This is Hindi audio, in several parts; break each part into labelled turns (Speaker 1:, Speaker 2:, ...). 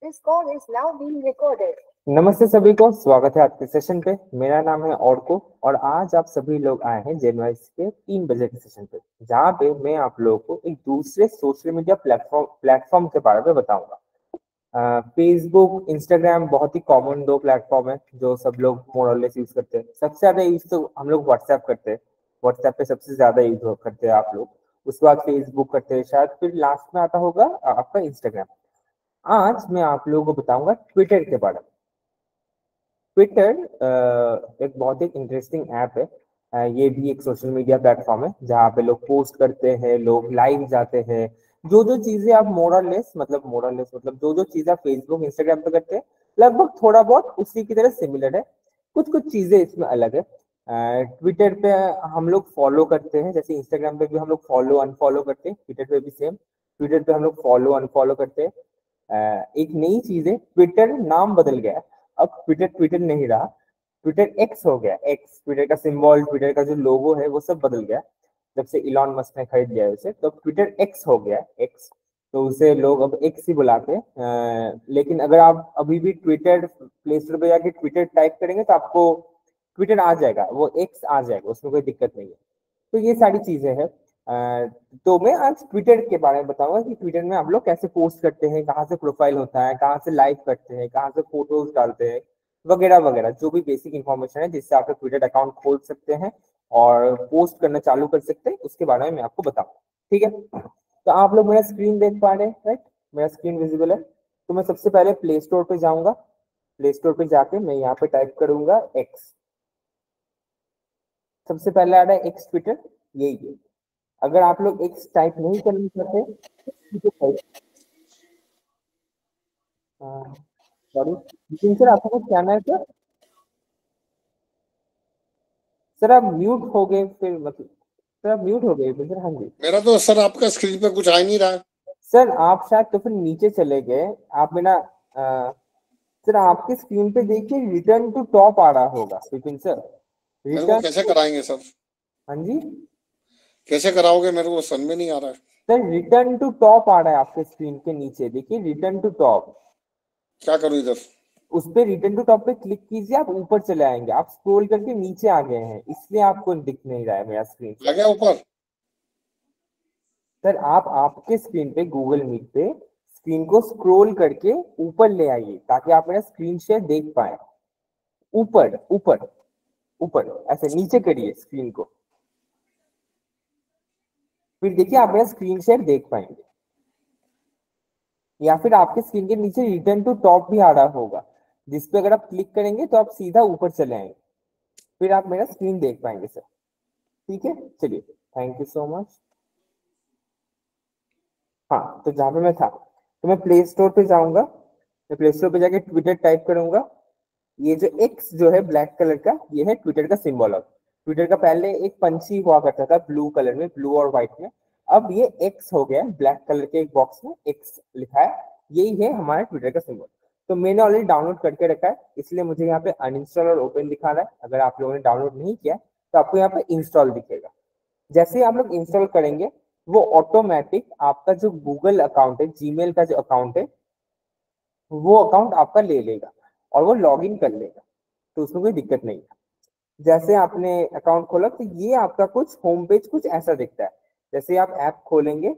Speaker 1: This call is now being recorded.
Speaker 2: नमस्ते सभी को, स्वागत है आज के सेशन पे। मेरा नाम है ऑर्को और आज आप सभी लोग आए हैं जेनवाइस के 3 बजे के सेशन पे, जहाँ पे मैं आप लोगों को एक दूसरे सोशल मीडिया प्लेटफॉर्म के बारे में बताऊंगा। फेसबुक, इंस्टाग्राम बहुत ही कॉमन 2 प्लेटफॉर्म है जो सब लोग मोर और लेस यूज करते हैं। सबसे ज्यादा यूज तो हम लोग व्हाट्सएप करते हैं। व्हाट्सएप पे सबसे ज्यादा यूज करते हैं आप लोग, उसके बाद फेसबुक करते हैं शायद, फिर लास्ट में आता होगा आपका इंस्टाग्राम। आज मैं आप लोगों को बताऊंगा ट्विटर के बारे में। ट्विटर एक बहुत ही इंटरेस्टिंग ऐप है। ये भी एक सोशल मीडिया प्लेटफॉर्म है जहाँ पे लोग पोस्ट करते हैं, लोग लाइव जाते हैं। जो जो चीजें आप मोरलेस मतलब जो जो चीजें आप फेसबुक इंस्टाग्राम पे करते हैं, लगभग थोड़ा बहुत उसी की तरह सिमिलर है। कुछ कुछ चीजें इसमें अलग है। ट्विटर पे हम लोग फॉलो करते हैं, जैसे इंस्टाग्राम पे भी हम लोग फॉलो अनफॉलो करते हैं, ट्विटर पे भी सेम। ट्विटर पे हम लोग फॉलो अनफॉलो करते हैं। एक नई चीज है, ट्विटर नाम बदल गया है। अब ट्विटर ट्विटर नहीं रहा, ट्विटर एक्स हो गया। एक्स, ट्विटर का सिंबल, ट्विटर का जो लोगो है वो सब बदल गया जब से इलॉन मस्क ने खरीद लिया उसे। तो ट्विटर एक्स हो गया, एक्स। तो उसे लोग अब एक्स ही बुलाते हैं। लेकिन अगर आप अभी भी ट्विटर प्ले स्टोर पे जाके ट्विटर टाइप करेंगे तो आपको ट्विटर आ जाएगा, वो एक्स आ जाएगा, उसमें कोई दिक्कत नहीं है। तो ये सारी चीजें हैं। तो मैं आज ट्विटर के बारे में बताऊंगा कि ट्विटर में आप लोग कैसे पोस्ट करते हैं, कहाँ से प्रोफाइल होता है, कहाँ से लाइव करते हैं, कहाँ से फोटोज डालते हैं, वगैरह वगैरह, जो भी बेसिक इंफॉर्मेशन है जिससे आप ट्विटर अकाउंट खोल सकते हैं और पोस्ट करना चालू कर सकते हैं, उसके बारे में मैं आपको बताऊंगा। ठीक है, तो आप लोग मेरा स्क्रीन देख पा रहे हैं, राइट? मेरा स्क्रीन विजिबल है। तो मैं सबसे पहले प्ले स्टोर पे जाऊंगा। प्ले स्टोर पे जाके मैं यहाँ पे टाइप करूंगा एक्स। सबसे पहले आ रहा है एक्स ट्विटर, यही है। अगर आप लोग एक्स टाइप नहीं करना चाहते, सॉरी, लेकिन सर आपको कुछ कहना है सर? सर आप म्यूट हो गए, फिर मतलब सर आप म्यूट हो गए सर। हाँ जी,
Speaker 3: मेरा तो सर आपका स्क्रीन पे कुछ आ ही नहीं रहा है।
Speaker 2: सर आप शायद तो फिर नीचे चले गए। आप मेरा सर आपके स्क्रीन पे देखिए रिटर्न टू टॉप आ रहा होगा विपिन सर।
Speaker 3: मेरे को कैसे कराएंगे सर?
Speaker 2: हाँ जी
Speaker 3: कैसे कराओगे? मेरे को समझ में नहीं आ रहा है।
Speaker 2: सर, रिटर्न टू टॉप आ रहा है आपके स्क्रीन के नीचे, देखिए रिटर्न टू टॉप।
Speaker 3: क्या करूं इधर?
Speaker 2: उस पे रिटर्न टू टॉप पे क्लिक कीजिए, आप ऊपर चले आएंगे। आप स्क्रॉल करके नीचे आ गए हैं, इसलिए आपको दिख नहीं रहा है मेरा स्क्रीन।
Speaker 3: आ गया ऊपर?
Speaker 2: सर आप आपके स्क्रीन पे, गूगल मीट पे स्क्रीन को स्क्रॉल करके ऊपर ले आइए ताकि आप मेरा स्क्रीन शेयर देख पाए। ऊपर ऊपर ऊपर, ऐसे नीचे करिए स्क्रीन को, फिर देखिए आप मेरा स्क्रीन शेयर देख पाएंगे। या फिर आपके स्क्रीन के नीचे रिटर्न टू टॉप भी आ रहा होगा, जिसपे अगर आप क्लिक करेंगे तो आप सीधा ऊपर चले आएंगे, फिर आप मेरा स्क्रीन देख पाएंगे सर। ठीक है, चलिए, थैंक यू सो मच। हाँ, तो जहां पे मैं था, तो मैं प्ले स्टोर पे जाऊंगा। मैं प्ले स्टोर पे जाके ट्विटर टाइप करूंगा। ये जो एक्स जो है ब्लैक कलर का, ये है ट्विटर का सिंबल। अब ट्विटर का पहले एक पंछी हुआ करता था ब्लू कलर में, ब्लू और व्हाइट में। अब ये एक्स हो गया, ब्लैक कलर के एक बॉक्स में एक्स लिखा है। यही है हमारा ट्विटर का सिंबल। तो मैंने ऑलरेडी डाउनलोड करके रखा है, इसलिए मुझे यहाँ पे अनइंस्टॉल और ओपन दिखा रहा है। अगर आप लोगों ने डाउनलोड नहीं किया तो आपको यहाँ पे इंस्टॉल दिखेगा। जैसे ही आप लोग इंस्टॉल करेंगे, वो ऑटोमेटिक आपका जो गूगल अकाउंट है, जीमेल का जो अकाउंट है, वो अकाउंट आपका ले लेगा और वो लॉग इन कर लेगा। तो उसमें कोई दिक्कत नहीं है। जैसे आपने अकाउंट खोला तो ये आपका कुछ होम पेज कुछ ऐसा दिखता है। जैसे आप ऐप खोलेंगे,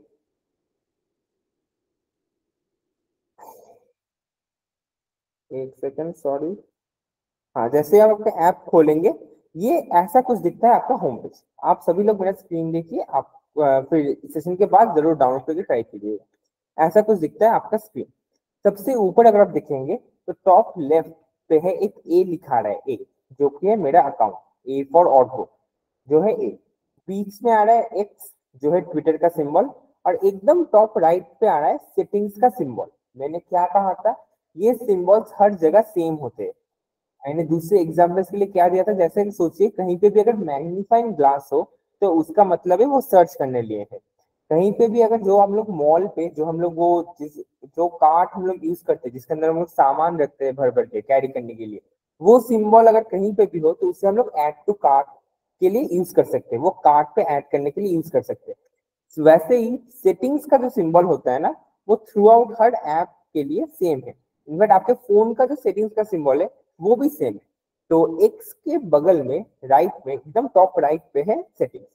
Speaker 2: एक सेकंड, सॉरी। हाँ, जैसे आप अपना ऐप खोलेंगे, ये ऐसा कुछ दिखता है आपका होम पेज। आप सभी लोग मेरा स्क्रीन देखिए, आप फिर सेशन के बाद जरूर डाउनलोड करके ट्राई कीजिएगा। ऐसा कुछ दिखता है आपका स्क्रीन। सबसे ऊपर अगर आप देखेंगे तो टॉप लेफ्ट पे है एक ए लिखा रहा है, ए, जो कि है मेरा अकाउंट, ए फॉर ऑटो जो है ए। बीच में आ रहा है एक्स जो है ट्विटर का सिंबल, और एकदम टॉप राइट पे आ रहा है सेटिंग्स का सिंबल। मैंने क्या कहा था, ये सिंबल्स हर जगह सेम होते हैं। मैंने दूसरे एग्जाम्पल्स के लिए क्या दिया था, जैसे कि सोचिए कहीं पे भी अगर मैग्नीफाइंग ग्लास हो तो उसका मतलब है वो सर्च करने लिए है। कहीं पे भी अगर, जो हम लोग मॉल पे, जो हम लोग वो जो कार्ट हम लोग यूज करते हैं, जिसके अंदर हम लोग सामान रखते हैं भर भर के कैरी करने के लिए, वो सिंबल अगर कहीं पे भी हो तो उसे हम लोग ऐड टू कार्ट के लिए यूज कर सकते हैं, वो कार्ट पे ऐड करने के लिए यूज कर सकते हैं। वैसे ही सेटिंग्स का जो सिंबल होता है ना, वो थ्रू आउट हर ऐप के लिए सेम है। इनफैक्ट आपके फोन का जो सेटिंग्स का सिंबल है वो भी सेम है। तो एक्स के बगल में राइट में एकदम टॉप राइट पे है सेटिंग्स।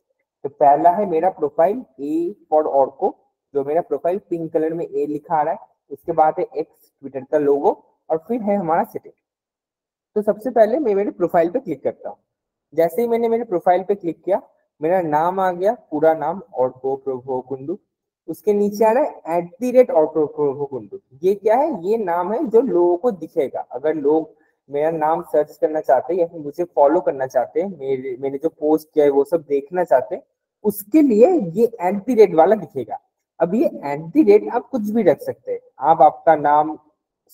Speaker 2: तो पहला है मेरा प्रोफाइल ए फॉर ऑर्को, जो मेरा प्रोफाइल पिंक कलर में ए लिखा आ रहा है। उसके बाद है एक्स ट्विटर का लोगो और फिर है हमारा सेटिंग। तो सबसे पहले मैं मेरे प्रोफाइल पे क्लिक करता हूँ। जैसे ही मैंने मेरे प्रोफाइल पे क्लिक किया, मेरा नाम आ गया, पूरा नाम ऑर्को प्रभो कुंडू। उसके नीचे आ रहा है @ऑर्को प्रभो कुंडू। ये क्या है? ये नाम है जो लोगों को दिखेगा। अगर लोग मेरा नाम सर्च करना चाहते हैं या फिर मुझे फॉलो करना चाहते हैं, मैंने जो पोस्ट किया है वो सब देखना चाहते हैं, उसके लिए ये वाला दिखेगा। अब ये आप कुछ भी रख सकते हैं। आप आपका नाम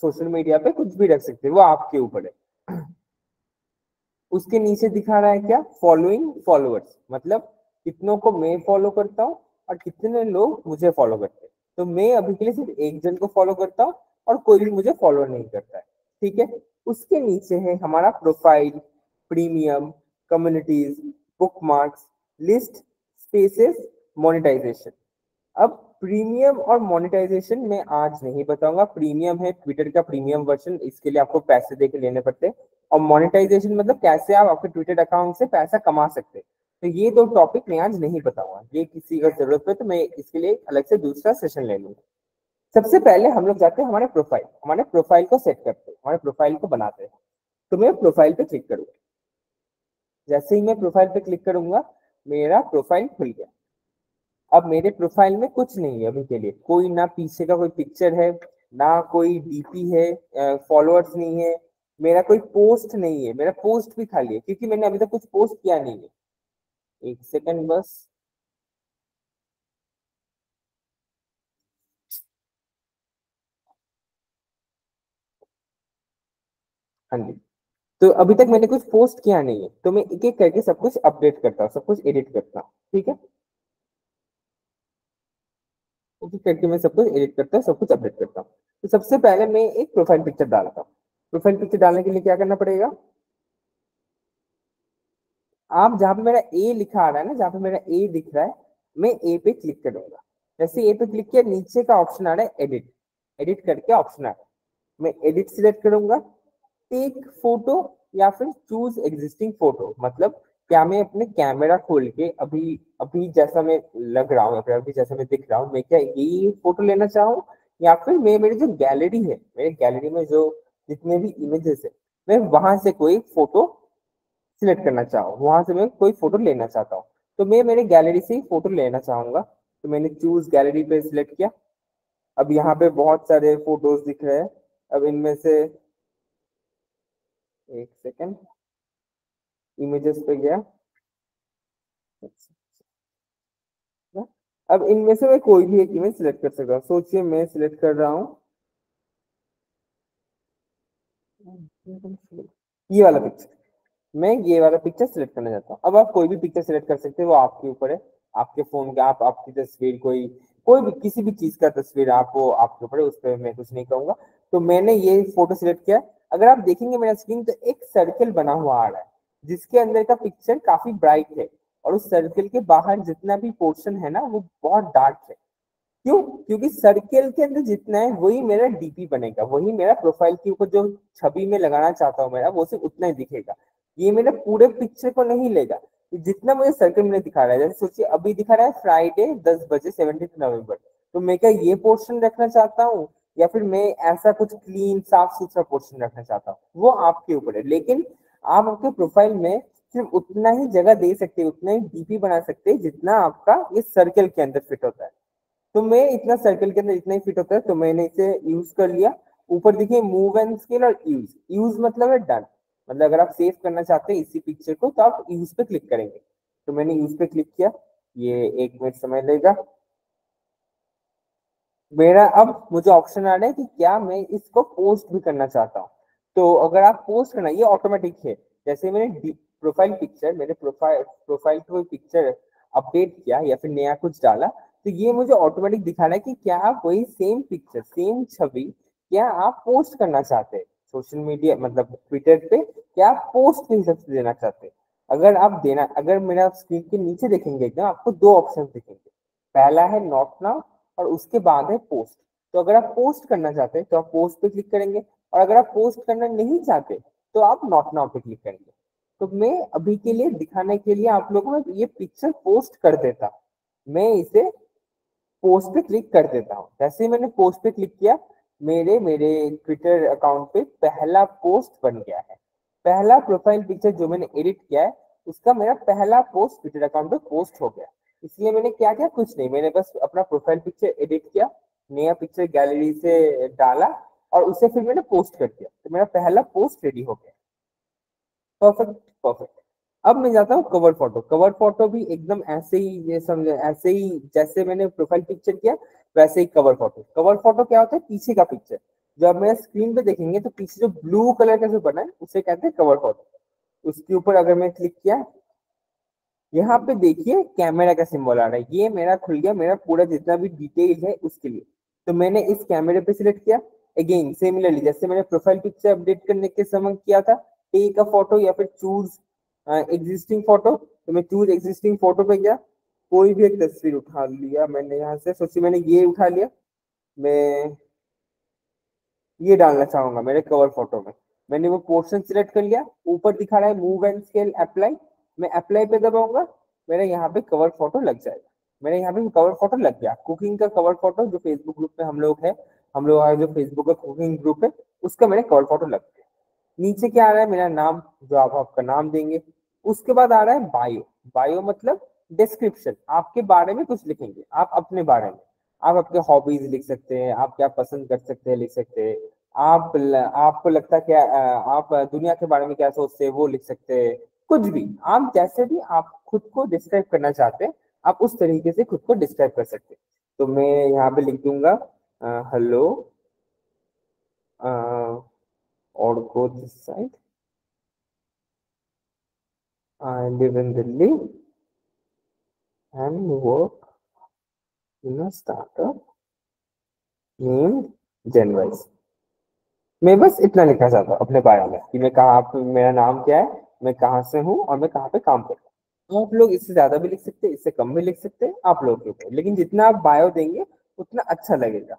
Speaker 2: सोशल मीडिया पे कुछ भी रख सकते हैं, वो आपके ऊपर है। उसके नीचे दिखा रहा है क्या? फॉलोइंग फॉलोअर्स, मतलब कितनों को मैं फॉलो करता हूँ और कितने लोग मुझे फॉलो करते हैं। तो मैं अभी के लिए सिर्फ एक जन को फॉलो करता हूँ और कोई भी मुझे फॉलो नहीं करता है, ठीक है। उसके नीचे है हमारा profile, premium, communities, bookmarks, list, spaces, monetization. अब प्रीमियम और मोनेटाइजेशन मैं आज नहीं बताऊंगा। प्रीमियम है ट्विटर का प्रीमियम वर्जन, इसके लिए आपको पैसे देके लेने पड़ते हैं। और मोनेटाइजेशन मतलब कैसे आप आपके ट्विटर अकाउंट से पैसा कमा सकते हैं। तो ये दो टॉपिक मैं आज नहीं बताऊंगा। ये किसी का जरूरत है तो मैं इसके लिए अलग से दूसरा सेशन ले लूंगा। सबसे पहले हम लोग जाते हैं हमारे प्रोफाइल को सेट करते हैं, हमारे प्रोफाइल को बनाते हैं। तो मैं प्रोफाइल पे क्लिक करूंगा। जैसे ही मैं प्रोफाइल पे क्लिक करूंगा, मेरा प्रोफाइल खुल गया। अब मेरे प्रोफाइल में कुछ नहीं है अभी के लिए, कोई ना पीछे का कोई पिक्चर है, ना कोई डीपी है, फॉलोअर्स नहीं है, मेरा कोई पोस्ट नहीं है। मेरा पोस्ट भी खाली है क्योंकि मैंने अभी तक कुछ पोस्ट किया नहीं है। एक सेकंड बस। हाँ जी। तो अभी तक मैंने कुछ पोस्ट किया नहीं है, तो मैं एक एक करके सब कुछ अपडेट करता हूँ, सब कुछ एडिट करता हूँ, ठीक है। एक एक करके मैं सब कुछ एडिट करता हूँ, सब कुछ अपडेट करता हूँ। तो सबसे पहले मैं एक प्रोफाइल पिक्चर डालता हूँ। प्रोफाइल पिक्चर डालने के लिए क्या करना पड़ेगा? आप जहां पे मेरा ए लिखा आ रहा है ना, जहां पे मेरा ए दिख रहा है, मैं ए पे क्लिक करूंगा। जैसे ए पे क्लिक किया, नीचे का ऑप्शन आ रहा है एडिट। एडिट करके ऑप्शन आ रहा है, मैं एडिट सिलेक्ट करूंगा। टेक फोटो या फिर चूज एग्जिस्टिंग फोटो, मतलब क्या मैं अपने कैमरा खोल के अभी अभी जैसा मैं लग रहा हूँ, अभी जैसा मैं दिख रहा हूँ, मैं क्या यही फोटो लेना चाहूँ, या फिर मैं मेरी जो गैलरी है, मेरे गैलरी में जो जितने भी इमेजेस है, मैं वहां से कोई फोटो सिलेक्ट करना चाहूँ, वहां से मैं कोई फोटो लेना चाहता हूँ। तो मैं मेरे गैलरी से ही फोटो लेना चाहूंगा, तो मैंने चूज गैलरी पे सिलेक्ट किया। अब यहाँ पे बहुत सारे फोटोज दिख रहे हैं। अब इनमें से एक सेकेंड, इमेजेस पे गया। अब इनमें से मैं कोई भी एक इमेज सिलेक्ट कर सकता हूँ। सोचिए मैं सिलेक्ट कर रहा हूँ ये वाला पिक्चर। मैं ये वाला पिक्चर सिलेक्ट करना चाहता हूँ। अब आप कोई भी पिक्चर सिलेक्ट कर सकते हैं, वो आपके ऊपर है। आपके फोन के आप आपकी तस्वीर, कोई कोई भी किसी भी चीज का तस्वीर आप, वो आपके ऊपर है, उस पर मैं कुछ नहीं कहूंगा। तो मैंने ये फोटो सिलेक्ट किया। अगर आप देखेंगे मेरा स्क्रीन, तो एक सर्कल बना हुआ आ रहा है जिसके अंदर का पिक्चर काफी ब्राइट है, और उस सर्कल के बाहर जितना भी पोर्शन है ना, वो बहुत डार्क है। क्यों? क्योंकि सर्किल के अंदर जितना है वही मेरा डीपी बनेगा, वही मेरा प्रोफाइल के ऊपर जो छवि में लगाना चाहता हूँ मेरा, वो सिर्फ उतना ही दिखेगा। ये मेरे पूरे पिक्चर को नहीं लेगा। जितना मुझे सर्किल में दिखा रहा है, जैसे सोचिए अभी दिखा रहा है फ्राइडे 10 बजे 17 नवंबर, तो मैं क्या ये पोर्शन रखना चाहता हूँ, या फिर मैं ऐसा कुछ क्लीन साफ सुथरा पोर्शन रखना चाहता हूँ, वो आपके ऊपर है। लेकिन आप आपके प्रोफाइल में सिर्फ उतना ही जगह दे सकते हैं, उतना ही डीपी बना सकते हैं जितना आपका ये सर्कल के अंदर फिट होता है। तो मैं इतना सर्कल के अंदर इतना ही फिट होता है, तो मैंने इसे यूज कर लिया। ऊपर देखिए मूव एंड स्केल और यूज। यूज मतलब है डन, मतलब अगर आप सेव करना चाहते हैं इसी पिक्चर को, तो आप यूज पे क्लिक करेंगे। तो मैंने यूज पे क्लिक किया। ये 1 मिनट समय लेगा मेरा। अब मुझे ऑप्शन आ रहा है कि क्या मैं इसको पोस्ट भी करना चाहता हूँ। तो अगर आप पोस्ट करना, ये ऑटोमेटिक है। जैसे मैंने प्रोफाइल पिक्चर, मेरे प्रोफाइल पे कोई पिक्चर अपडेट किया या फिर नया कुछ डाला, तो ये मुझे ऑटोमेटिक दिखा रहा है कि क्या आप वही सेम पिक्चर, सेम छवि क्या आप पोस्ट करना चाहते हैं सोशल मीडिया, मतलब ट्विटर पे, क्या आप पोस्ट के हिसाब से देना चाहते हैं। अगर मेरा स्क्रीन के नीचे देखेंगे एकदम, आपको दो ऑप्शन दिखेंगे। पहला है नॉट नाउ और उसके बाद है पोस्ट। तो अगर आप पोस्ट करना चाहते हैं तो आप पोस्ट पे क्लिक करेंगे, और अगर आप पोस्ट करना नहीं चाहते तो आप नॉट नाउ पे क्लिक करेंगे। तो मैं अभी के लिए दिखाने के लिए आप लोगों को ये पिक्चर पोस्ट कर देता हूँ, मैं इसे पोस्ट पे क्लिक कर देता हूँ। जैसे ही मैंने पोस्ट पे क्लिक किया, मेरे मेरे ट्विटर अकाउंट पे पहला पोस्ट बन गया है। पहला प्रोफाइल पिक्चर जो मैंने एडिट किया है उसका मेरा पहला पोस्ट ट्विटर अकाउंट पे पोस्ट हो गया। इसलिए मैंने क्या किया, कुछ नहीं, मैंने बस अपना प्रोफाइल पिक्चर एडिट किया, नया पिक्चर गैलरी से डाला और उसे फिर मैंने पोस्ट कर दिया, तो मेरा पहला पोस्ट रेडी हो गया। Perfect perfect. अब मैं जाता हूँ कवर फोटो। कवर फोटो भी एकदम ऐसे ही, ये समझे, ऐसे ही जैसे मैंने प्रोफाइल पिक्चर किया वैसे ही कवर फोटो। कवर फोटो क्या होता है, पीछे का पिक्चर। जो आप मेरे स्क्रीन पे देखेंगे तो पीछे जो ब्लू कलर का जो बना है उसे कहते हैं कवर फोटो। उसके ऊपर अगर मैं क्लिक किया, यहाँ पे देखिए कैमरा का सिंबल आ रहा है, ये मेरा खुल गया, मेरा पूरा जितना भी डिटेल है उसके लिए। तो मैंने इस कैमरे पे सिलेक्ट किया। अगेन सिमिलरली जैसे मैंने प्रोफाइल पिक्चर अपडेट करने के समय किया था, टेक अ फोटो या फिर चूज एग्जिस्टिंग फोटो, तो मैं चूज एग्जिस्टिंग फोटो पे गया, कोई भी एक तस्वीर उठा लिया मैंने। यहाँ से सोचिए मैंने ये उठा लिया, मैं ये डालना चाहूंगा मेरे कवर फोटो में। मैंने वो पोर्शन सिलेक्ट कर लिया, ऊपर दिखा रहा है मूव एंड स्केल अप्लाई, मैं अप्लाई पे दबाऊंगा, मेरे यहाँ पे कवर फोटो लग जाएगा। मेरे यहाँ पे कवर फोटो लग गया। कुकिंग का कवर फोटो जो फेसबुक ग्रुप पे हम लोग है, हम लोग जो फेसबुक का कुकिंग ग्रुप है उसका मेरे कवर फोटो लग गया। नीचे क्या आ रहा है, मेरा नाम, जो आप आपका नाम देंगे। उसके बाद आ रहा है बायो। बायो मतलब डिस्क्रिप्शन, आपके बारे में कुछ लिखेंगे, आप अपने बारे में, आप आपके हॉबीज लिख सकते हैं, आप क्या पसंद कर सकते हैं लिख सकते हैं, आपको लगता है क्या, आप दुनिया के बारे में क्या सोचते हैं वो लिख सकते हैं। कुछ भी, आप जैसे भी आप खुद को डिस्क्राइब करना चाहते हैं आप उस तरीके से खुद को डिस्क्राइब कर सकते हैं। तो मैं यहाँ पे लिख दूंगा हेलो और go this side, I live in Delhi and work in a startup named Genwise। मैं बस इतना लिखना चाहता हूँ अपने बारे में कि मैं कहाँ, मेरा नाम क्या है, मैं कहाँ से हूँ और मैं कहाँ पे काम करता हूँ। आप लोग इससे ज्यादा भी लिख सकते हैं, इससे कम भी लिख सकते हैं, आप लोग के ऊपर, लेकिन जितना आप बायो देंगे उतना अच्छा लगेगा।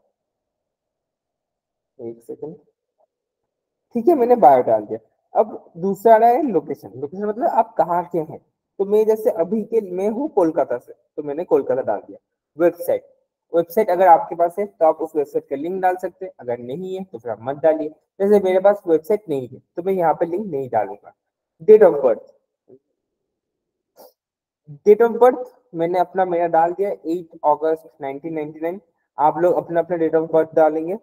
Speaker 2: एक सेकंड, ठीक है, मैंने बायो डाल दिया। अब दूसरा आ रहा है लोकेशन। लोकेशन मतलब आप कहाँ के हैं। तो मैं जैसे अभी के मैं हूँ कोलकाता से, तो मैंने कोलकाता डाल दिया। वेबसाइट, वेबसाइट अगर आपके पास है तो आप उस वेबसाइट का लिंक डाल सकते हैं, अगर नहीं है तो फिर आप मत डालिए। जैसे मेरे पास वेबसाइट नहीं है तो मैं यहाँ पे लिंक नहीं डालूंगा। Date of birth, date of birth मैंने अपना मेरा डाल दिया 8 अगस्त 1999। आप लोग अपना अपना डेट ऑफ बर्थ डालेंगे।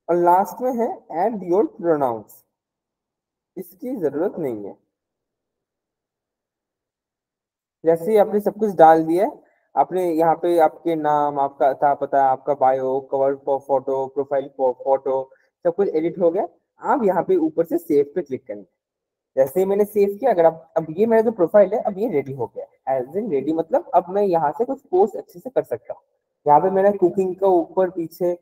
Speaker 2: और लास्ट में है एड योर प्रोनाउंस, इसकी जरूरत नहीं है। जैसे ही आपने सब कुछ डाल दिया है, आपने यहाँ पे आपके नाम, आपका अता पता, आपका bio, cover photo, profile photo, सब कुछ एडिट हो गया। आप यहाँ पे ऊपर से सेव पे क्लिक करेंगे। जैसे ही मैंने सेव किया, अगर आप, अब ये मेरा जो प्रोफाइल है अब ये रेडी हो गया। एज इन रेडी मतलब अब मैं यहाँ से कुछ पोस्ट अच्छे से कर सकता हूँ। यहाँ पे मेरा कुकिंग का ऊपर पीछे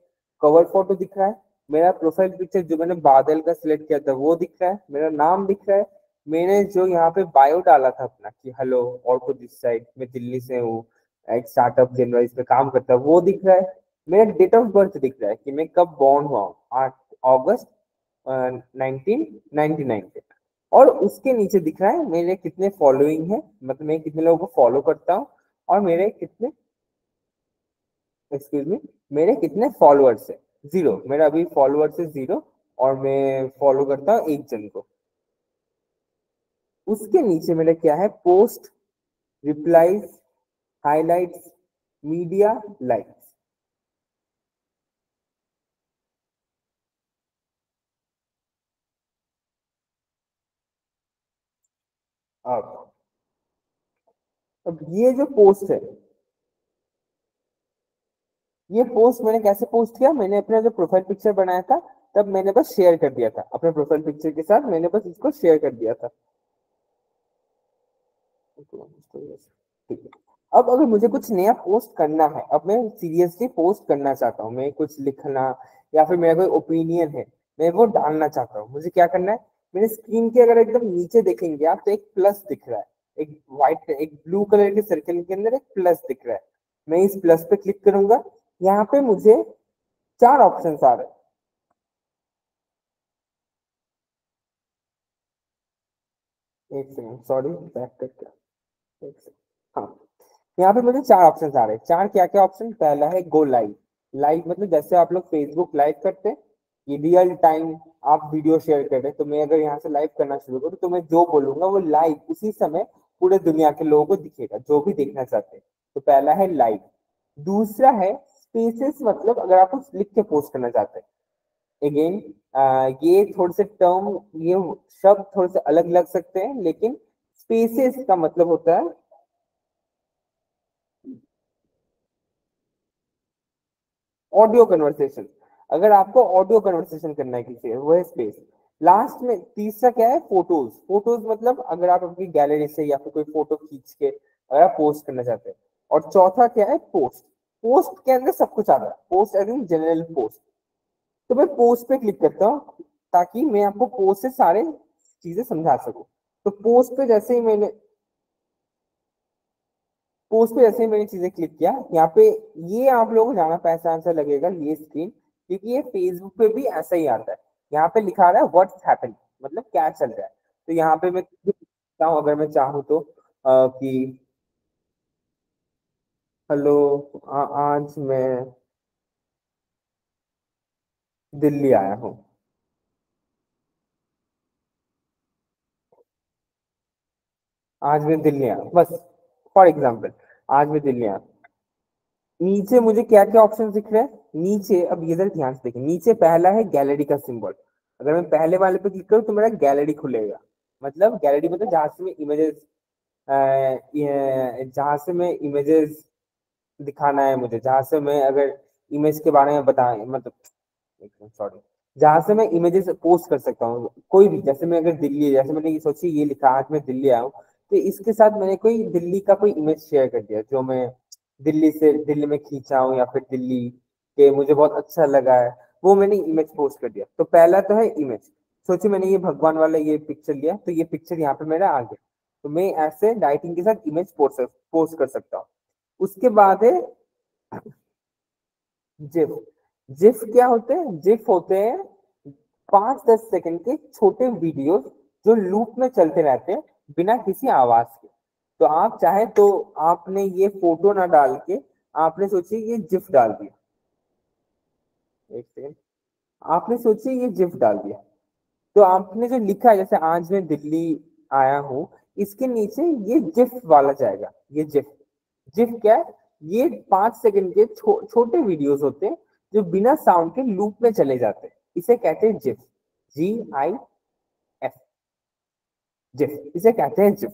Speaker 2: कवर फोटो दिख रहा है, मेरा प्रोफाइल पिक्चर जो मैंने बादल का सिलेक्ट किया था वो दिख रहा है, मेरा नाम दिख रहा है, मैंने जो यहाँ पे बायो डाला था अपना कि हेलो और को दिस साइड, मैं दिल्ली से हूँ, एक स्टार्टअप जनवरी में काम करता है, वो दिख रहा है। मेरा डेट ऑफ बर्थ दिख रहा है कि मैं कब बॉर्न हुआ हूँ, 8 अगस्त 1999 पे। और उसके नीचे दिख रहा है मेरे कितने फॉलोइंग है, मतलब मैं कितने लोगों को फॉलो करता हूँ, और मेरे कितने, एक्सक्यूज मी, मेरे कितने फॉलोअर्स है। 0, मेरा अभी फॉलोअर्स है 0, और मैं फॉलो करता हूँ 1 जन को। उसके नीचे मेरा क्या है, post, replies, highlights, media, likes. अब ये जो पोस्ट है, ये पोस्ट मैंने कैसे पोस्ट किया, मैंने अपना जो प्रोफाइल पिक्चर बनाया था तब मैंने बस शेयर कर दिया था अपने प्रोफाइल पिक्चर के साथ, मैंने बस इसको शेयर कर दिया था। ठीक है। अब अगर मुझे कुछ नया पोस्ट करना है, अब मैं सीरियसली पोस्ट करना चाहता हूँ, मैं कुछ लिखना या फिर मेरा कोई ओपिनियन है मैं वो डालना चाहता हूँ, मुझे क्या करना है, मेरे स्क्रीन के अगर एकदम नीचे देखेंगे आप तो एक प्लस दिख रहा है, एक ब्लू कलर के सर्कल के अंदर एक प्लस दिख रहा है। मैं इस प्लस पे क्लिक करूंगा, यहाँ पे मुझे 4 ऑप्शन आ रहे हैं। एक सेकंड, सॉरी, बैक करके एक सेकंड। हाँ, यहाँ पे मुझे 4 ऑप्शन आ रहे हैं। 4 क्या क्या ऑप्शन? पहला है गो लाइव। लाइव मतलब जैसे आप लोग फेसबुक लाइव करते हैं, ये रियल टाइम आप वीडियो शेयर कर रहे हैं, तो मैं अगर यहाँ से लाइव करना शुरू करूँ तो मैं जो बोलूंगा वो लाइव उसी समय पूरे दुनिया के लोगों को दिखेगा, जो भी देखना चाहते हैं। तो पहला है लाइव। दूसरा है स्पेसेस, मतलब अगर आप कुछ लिख के पोस्ट करना चाहते हैं। अगेन ये थोड़े से टर्म, ये शब्द थोड़े से अलग लग सकते हैं, लेकिन स्पेसेस का मतलब होता है ऑडियो कन्वर्सेशन। अगर आपको ऑडियो कन्वर्सेशन करना है किसी से, वो है स्पेस। लास्ट में तीसरा क्या है? फोटोज। फोटोज मतलब अगर आप अपनी गैलरी से या फिर कोई फोटो खींच के अगर आप पोस्ट करना चाहते हैं। और चौथा क्या है? पोस्ट। पोस्ट के अंदर सब कुछ आता है। Post as in general post. तो मैं पोस्ट पे क्लिक करता हूँ ताकि मैं आपको पोस्ट से सारे चीजें समझा सकूं। तो पोस्ट पे जैसे ही मैंने चीजें क्लिक किया, यहाँ पे ये आप लोगों को जाना पहचान सा लगेगा ये स्क्रीन, क्योंकि ये फेसबुक पे भी ऐसा ही आता है। यहाँ पे लिखा रहा है व्हाट्स हैपन, मतलब क्या चल रहा है। तो यहाँ पे मैं लिखता हूँ अगर मैं चाहूँ तो कि हेलो, आज मैं दिल्ली आया हूँ। आज मैं दिल्ली आया हूँ, बस फॉर एग्जाम्पल, आज मैं दिल्ली आया हूँ। नीचे मुझे क्या क्या ऑप्शन दिख रहे हैं? नीचे अब ये जरा ध्यान से देखें, नीचे पहला है गैलरी का सिंबल। अगर मैं पहले वाले पे क्लिक करूँ तो मेरा गैलरी खुलेगा। मतलब गैलरी मतलब जहां से मैं इमेजेस, जहां से मैं इमेजेस दिखाना है मुझे, जहां से मैं अगर इमेज के बारे में बता, मतलब सॉरी, जहां से मैं इमेजेस पोस्ट कर सकता हूँ कोई भी। जैसे मैं अगर दिल्ली, जैसे मैंने ये सोची, ये लिखा आज मैं दिल्ली आया हूँ, तो इसके साथ मैंने कोई दिल्ली का कोई इमेज शेयर कर दिया जो मैं दिल्ली में खींचा हूँ, या फिर दिल्ली के मुझे बहुत अच्छा लगा है, वो मैंने इमेज पोस्ट कर दिया। तो पहला तो है इमेज। सोचिए मैंने ये भगवान वाला ये पिक्चर लिया, तो ये पिक्चर यहाँ पे मेरा आ गया। तो मैं ऐसे राइटिंग के साथ इमेज पोस्ट कर सकता हूँ। उसके बाद है जिफ। जिफ क्या होते हैं? जिफ होते हैं 5-10 सेकंड के छोटे वीडियो जो लूप में चलते रहते हैं बिना किसी आवाज के। तो आप चाहे तो आपने ये फोटो ना डाल के आपने सोची ये जिफ डाल दिया, एक सेकंड, आपने सोची ये जिफ डाल दिया, तो आपने जो लिखा है जैसे आज मैं दिल्ली आया हूँ, इसके नीचे ये जिफ वाला जाएगा। ये जिफ, जिफ क्या है? ये 5 सेकंड के छोटे वीडियोस होते हैं जो बिना साउंड के लूप में चले जाते हैं, इसे कहते हैं जिफ। GIF, जिफ, इसे कहते हैं जिफ।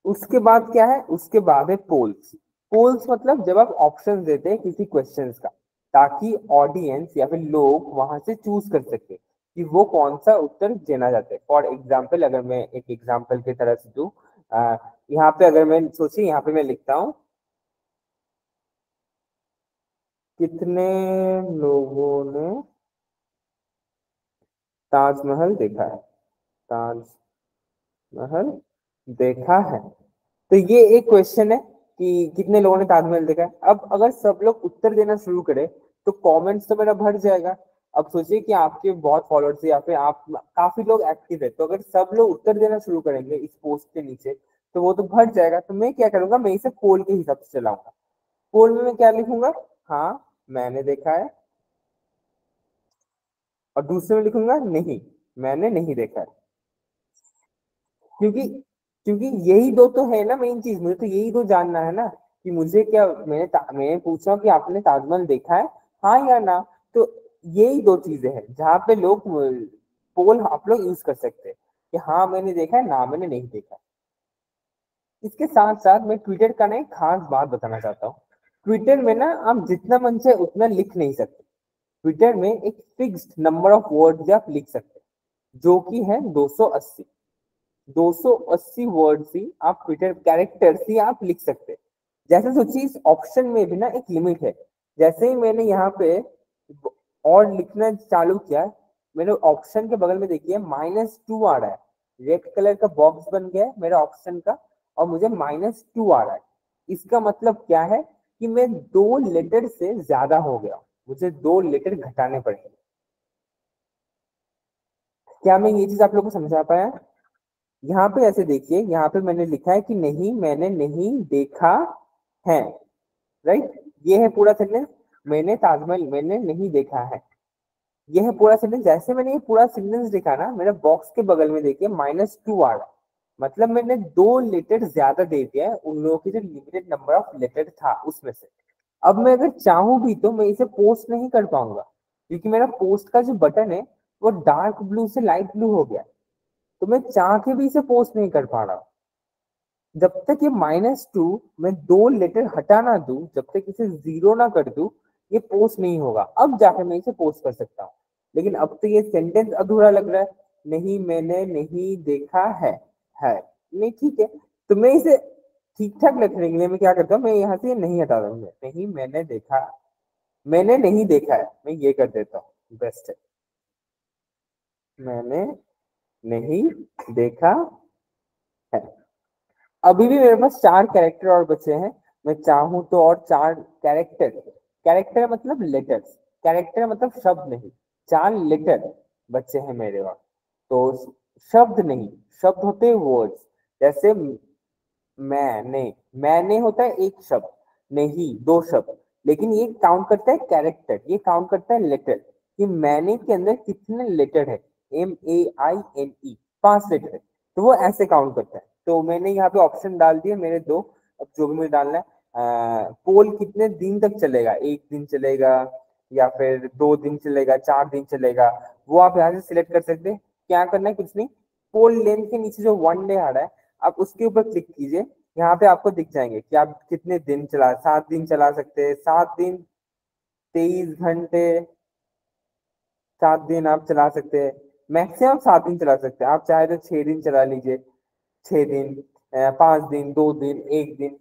Speaker 2: उसके बाद क्या है? उसके बाद है पोल्स। पोल्स मतलब जब आप ऑप्शन देते हैं किसी क्वेश्चंस का, ताकि ऑडियंस या फिर लोग वहां से चूज कर सके कि वो कौन सा उत्तर देना चाहते हैं। फॉर एग्जाम्पल, अगर मैं एक एग्जाम्पल की तरह से दूं, यहाँ पे अगर मैं सोचिए, यहाँ पे मैं लिखता हूँ कितने लोगों ने ताजमहल देखा है, ताजमहल देखा है। तो ये एक क्वेश्चन है कि कितने लोगों ने ताजमहल देखा है। अब अगर सब लोग उत्तर देना शुरू करें तो कमेंट्स तो मेरा भर जाएगा। अब सोचिए कि आपके बहुत फॉलोअर्स या फिर आप काफी लोग एक्टिव है, तो अगर सब लोग उत्तर देना शुरू करेंगे इस पोस्ट के नीचे तो वो तो भर जाएगा। तो मैं क्या करूंगा, मैं इसे पोल के हिसाब से चलाऊंगा। पोल में मैं क्या लिखूंगा? हाँ, मैंने देखा है। और दूसरे में लिखूंगा नहीं, मैंने नहीं देखा है। क्योंकि क्योंकि यही दो तो है ना मेन चीज, मुझे तो यही दो जानना है ना कि मुझे क्या, मैंने पूछा कि आपने ताजमहल देखा है, हाँ या ना। तो यही दो चीजें हैं जहाँ पे लोग पोल आप लोग यूज कर सकते हैं कि हाँ मैंने देखा है, ना मैंने नहीं देखा। इसके साथ साथ मैं ट्विटर का ना एक खास बात बताना चाहता हूँ। ट्विटर में ना आप जितना मन चाहे उतना लिख नहीं सकते। ट्विटर में एक फिक्स्ड नंबर ऑफ वर्ड्स आप लिख सकते हैं, जो कि है 280। 280 वर्ड्स ही आप ट्विटर कैरेक्टर्स ही आप लिख सकते हैं। जैसे सोचिए इस ऑप्शन में भी ना एक लिमिट है। जैसे ही मैंने यहाँ पे और लिखना चालू किया, मेरे ऑप्शन के बगल में देखिए -2 आ रहा है। रेड कलर का बॉक्स बन गया है मेरा ऑप्शन का, और मुझे -2 आ रहा है। इसका मतलब क्या है कि मैं 2 लेटर से ज्यादा हो गया, मुझे 2 लेटर घटाने पड़ेंगे। क्या मैं ये चीज आप लोग को समझा पाया? यहाँ पे ऐसे देखिए, यहाँ पे मैंने लिखा है कि नहीं मैंने नहीं देखा है, राइट? ये है पूरा सेंटेंस, मैंने ताजमहल मैंने नहीं देखा है, ये है पूरा सेंटेंस। जैसे मैंने ये पूरा सेंटेंस लिखा ना, मेरे बॉक्स के बगल में देखिए -2 आ रहा, मतलब मैंने 2 लेटर ज्यादा दे दिया है उन लोगों की जो लिमिटेड नंबर ऑफ लेटर था उसमें से। अब मैं अगर चाहूं भी तो मैं इसे पोस्ट नहीं कर पाऊंगा, क्योंकि मेरा पोस्ट का जो बटन है वो डार्क ब्लू से लाइट ब्लू हो गया, तो मैं चाह के भी इसे पोस्ट नहीं कर पा रहा। जब तक ये -2 मैं 2 लेटर हटा ना दूं, जब तक इसे 0 ना कर दूं, ये पोस्ट नहीं होगा। अब जाकर मैं इसे पोस्ट कर सकता हूँ, लेकिन अब तो ये सेंटेंस अधूरा लग रहा है। नहीं मैंने नहीं देखा है नहीं, ठीक है, तो मैं इसे ठीक ठाक लिखने के लिए मैं क्या करता हूँ, मैं यहाँ से नहीं हटा दूंगा, नहीं मैंने देखा, मैंने नहीं देखा है, मैं ये कर देता हूँ, बेस्ट है, मैंने नहीं देखा है। अभी भी मेरे पास 4 कैरेक्टर और बचे हैं, मैं चाहूं तो और 4 कैरेक्टर, कैरेक्टर मतलब लेटर्स, कैरेक्टर मतलब शब्द नहीं, 4 लेटर बचे हैं मेरे पास। तो शब्द नहीं, शब्द होते हैं वर्ड्स, जैसे मैंने होता है एक शब्द, नहीं 2 शब्द, लेकिन ये काउंट करता है कैरेक्टर, ये काउंट करता है लेटर, कि मैंने के अंदर कितने लेटर है, MAINE 5 लेटर है, तो वो ऐसे काउंट करता है। तो मैंने यहाँ पे ऑप्शन डाल दिए मेरे 2, अब जो भी मुझे डालना है, पोल कितने दिन तक चलेगा, 1 दिन चलेगा या फिर 2 दिन चलेगा, 4 दिन चलेगा, वो आप यहाँ से सिलेक्ट कर सकते हैं। क्या करना है, कुछ नहीं, पोल लेंथ के नीचे जो 1 डे आ रहा है आप उसके ऊपर क्लिक कीजिए, यहाँ पे आपको दिख जाएंगे कि आप कितने दिन चला, 7 दिन चला सकते हैं, 7 दिन 23 घंटे, 7 दिन आप चला सकते हैं, मैक्सिमम 7 दिन चला सकते हैं। आप चाहे तो 6 दिन चला लीजिए, 6 दिन, 5 दिन, 2 दिन, 1 दिन,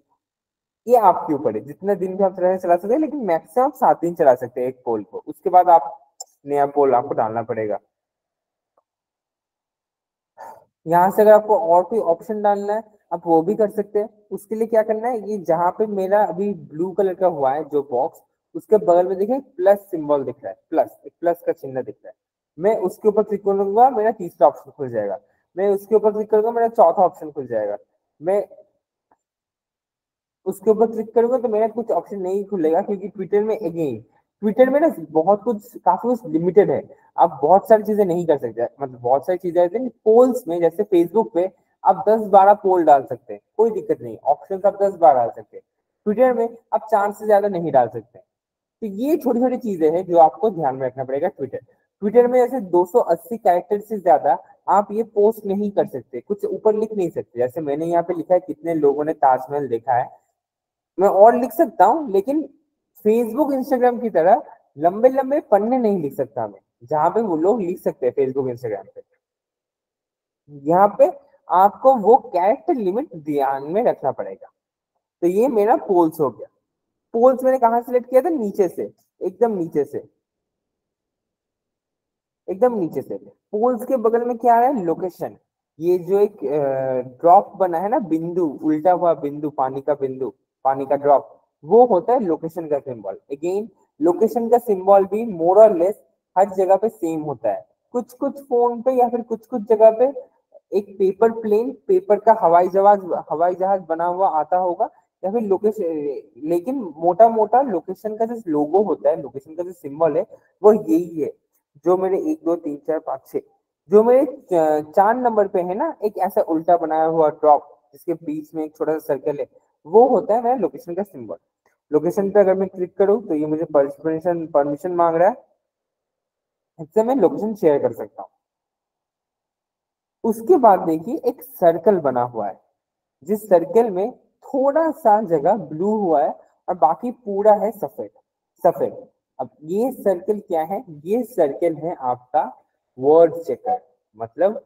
Speaker 2: ये आपके ऊपर है, जितने दिन भी आप चला सकते हैं, लेकिन मैक्सिमम 7 दिन चला सकते हैं एक पोल को, उसके बाद आप नया पोल आपको डालना पड़ेगा। यहाँ से अगर आपको और कोई ऑप्शन डालना है आप वो भी कर सकते हैं। उसके लिए क्या करना है, ये जहां पे मेरा अभी ब्लू कलर का हुआ है जो बॉक्स, उसके बगल में देखिए प्लस सिंबल दिख रहा है, प्लस, एक प्लस का चिन्ह दिख रहा है, मैं उसके ऊपर क्लिक करूंगा मेरा तीसरा ऑप्शन खुल जाएगा, मैं उसके ऊपर क्लिक करूंगा मेरा चौथा ऑप्शन खुल जाएगा, मैं उसके ऊपर क्लिक करूंगा तो मेरा कुछ ऑप्शन नहीं खुलेगा, क्योंकि ट्विटर में अगेन, ट्विटर में ना बहुत कुछ, काफी कुछ लिमिटेड है, आप बहुत सारी चीजें नहीं कर सकते, मतलब बहुत सारी चीजें रहती हैं। पोल्स में जैसे फेसबुक पे आप 10-12 पोल डाल सकते हैं, कोई दिक्कत नहीं, ऑप्शन आप 10-12 डाल सकते हैं, ट्विटर में आप 4 से ज्यादा नहीं डाल सकते। तो ये छोटी छोटी चीजें हैं जो आपको ध्यान में रखना पड़ेगा। ट्विटर ट्विटर में जैसे 280 कैरेक्टर से ज्यादा आप ये पोस्ट नहीं कर सकते, कुछ ऊपर लिख नहीं सकते, जैसे मैंने यहाँ पे लिखा है कितने लोगों ने ताजमहल देखा है, मैं और लिख सकता हूँ, लेकिन फेसबुक इंस्टाग्राम की तरह लंबे लंबे पन्ने नहीं लिख सकता मैं, जहां पे वो लोग लिख सकते हैं फेसबुक इंस्टाग्राम पे। यहाँ पे आपको वो कैरेक्टर लिमिट ध्यान में रखना पड़ेगा। तो ये मेरा पोल्स हो गया। पोल्स मैंने कहाँ सिलेक्ट किया था, नीचे से, एकदम नीचे से, एकदम नीचे से। पोल्स के बगल में क्या है, लोकेशन, ये जो एक ड्रॉप बना है ना, बिंदु, उल्टा हुआ बिंदु, पानी का बिंदु, पानी का ड्रॉप, वो होता है लोकेशन का सिंबल। अगेन लोकेशन का सिंबल भी मोर और लेस हर जगह पे सेम होता है, कुछ कुछ फोन पे या फिर कुछ कुछ जगह पे एक पेपर प्लेन, पेपर का हवाई जहाज बना हुआ आता होगा, या फिर लोकेशन, लेकिन मोटा मोटा लोकेशन का जो लोगो होता है, लोकेशन का जो सिंबल है वो यही है। जो मेरे 1 2 3 4 5 6, जो मेरे 4 नंबर पे है ना, एक ऐसा उल्टा बनाया हुआ ड्रॉप जिसके बीच में एक छोटा सा सर्कल है, वो होता है मेरा लोकेशन का सिंबल। लोकेशन पे अगर मैं क्लिक करूँ तो ये मुझे परमिशन परमिशन मांग रहा है, इससे मैं लोकेशन शेयर कर सकता हूँ। उसके बाद देखिए एक सर्कल बना हुआ है, जिस सर्कल में थोड़ा सा जगह ब्लू हुआ है और बाकी पूरा है सफेद, सफेद। अब ये सर्कल क्या है, ये सर्कल है आपका वर्ड चेकर, मतलब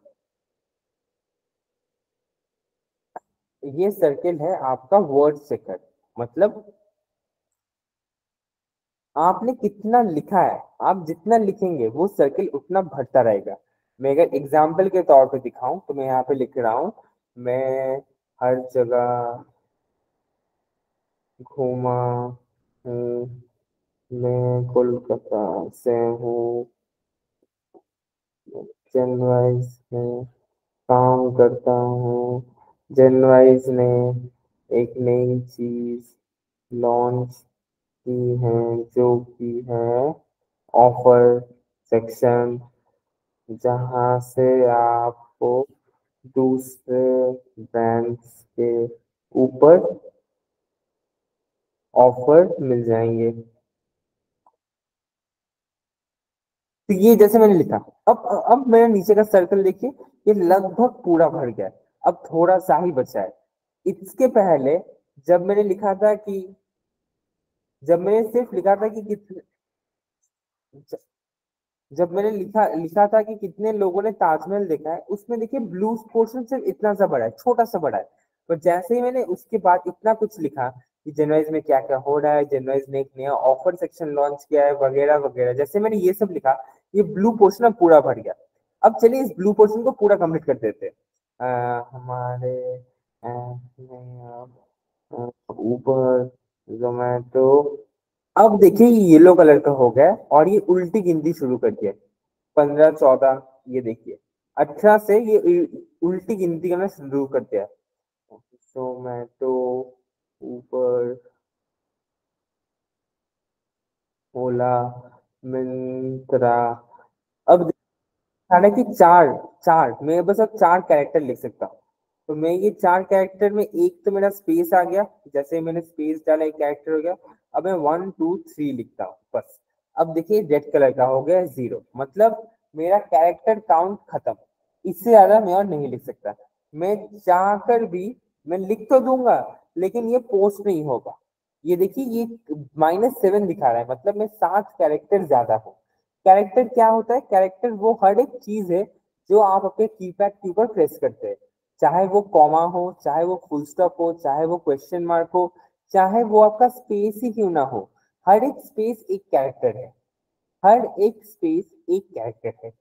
Speaker 2: ये सर्कल है आपका वर्ड चेकर, मतलब आपने कितना लिखा है, आप जितना लिखेंगे वो सर्कल उतना भरता रहेगा। मैं अगर एग्जाम्पल के तौर पे दिखाऊं तो मैं यहाँ पे लिख रहा हूं, मैं हर जगह घूमा हूँ, मैं कोलकाता से हूँ, जनवाइज में काम करता हूँ। जनवाइज ने एक नई चीज लॉन्च की है जो कि है ऑफर सेक्शन, जहाँ से आपको दूसरे ब्रांड्स के ऊपर ऑफर मिल जाएंगे। तो ये जैसे मैंने लिखा, अब मेरे नीचे का सर्कल देखिए, ये लगभग पूरा भर गया है। अब थोड़ा सा ही बचा है। इसके पहले जब मैंने लिखा था कि जब मैंने सिर्फ लिखा था कि कितने जब मैंने लिखा लिखा था कि कितने लोगों ने ताजमहल देखा है, उसमें देखिए ब्लू पोर्शन सिर्फ इतना सा बड़ा है, छोटा सा बड़ा है। पर जैसे ही मैंने उसके बाद इतना कुछ लिखा कि जनवरी में क्या क्या हो रहा है, जनवरी ने एक नया ऑफर सेक्शन लॉन्च किया है वगैरह वगैरह, जैसे मैंने ये सब लिखा, ये ब्लू पोर्शन अब पूरा भर गया। अब चलिए इस ब्लू पोर्शन को पूरा कंप्लीट कर देते हैं। हमारे ऊपर जोमेटो, अब देखिए ये येलो कलर का हो गया है और ये उल्टी गिनती शुरू कर दिया। 15, 14, ये देखिए 18 से ये उल्टी गिनती करना शुरू कर दिया। जोमेटो, ऊपर, ओला, मिंत्रा। अब हालांकि चार चार मैं बस अब 4 कैरेक्टर लिख सकता हूँ। तो मैं ये 4 कैरेक्टर में, एक तो मेरा स्पेस आ गया, जैसे मैंने स्पेस डाला एक कैरेक्टर हो गया। अब मैं 1 2 3 लिखता हूँ बस। अब देखिए रेड कलर का हो गया 0, मतलब मेरा कैरेक्टर काउंट खत्म। इससे ज्यादा मैं और नहीं लिख सकता। मैं चाहकर भी मैं लिख तो दूंगा, लेकिन ये पोस्ट नहीं होगा। ये देखिए ये -7 दिखा रहा है, मतलब मैं 7 कैरेक्टर ज्यादा हूँ। कैरेक्टर क्या होता है? कैरेक्टर वो हर एक चीज है जो आप अपने कीपैड के ऊपर प्रेस करते हैं। चाहे वो कॉमा हो, चाहे वो फुल स्टॉप हो, चाहे वो क्वेश्चन मार्क हो, चाहे वो आपका स्पेस ही क्यों ना हो, हर एक स्पेस एक कैरेक्टर है। हर एक स्पेस एक कैरेक्टर है।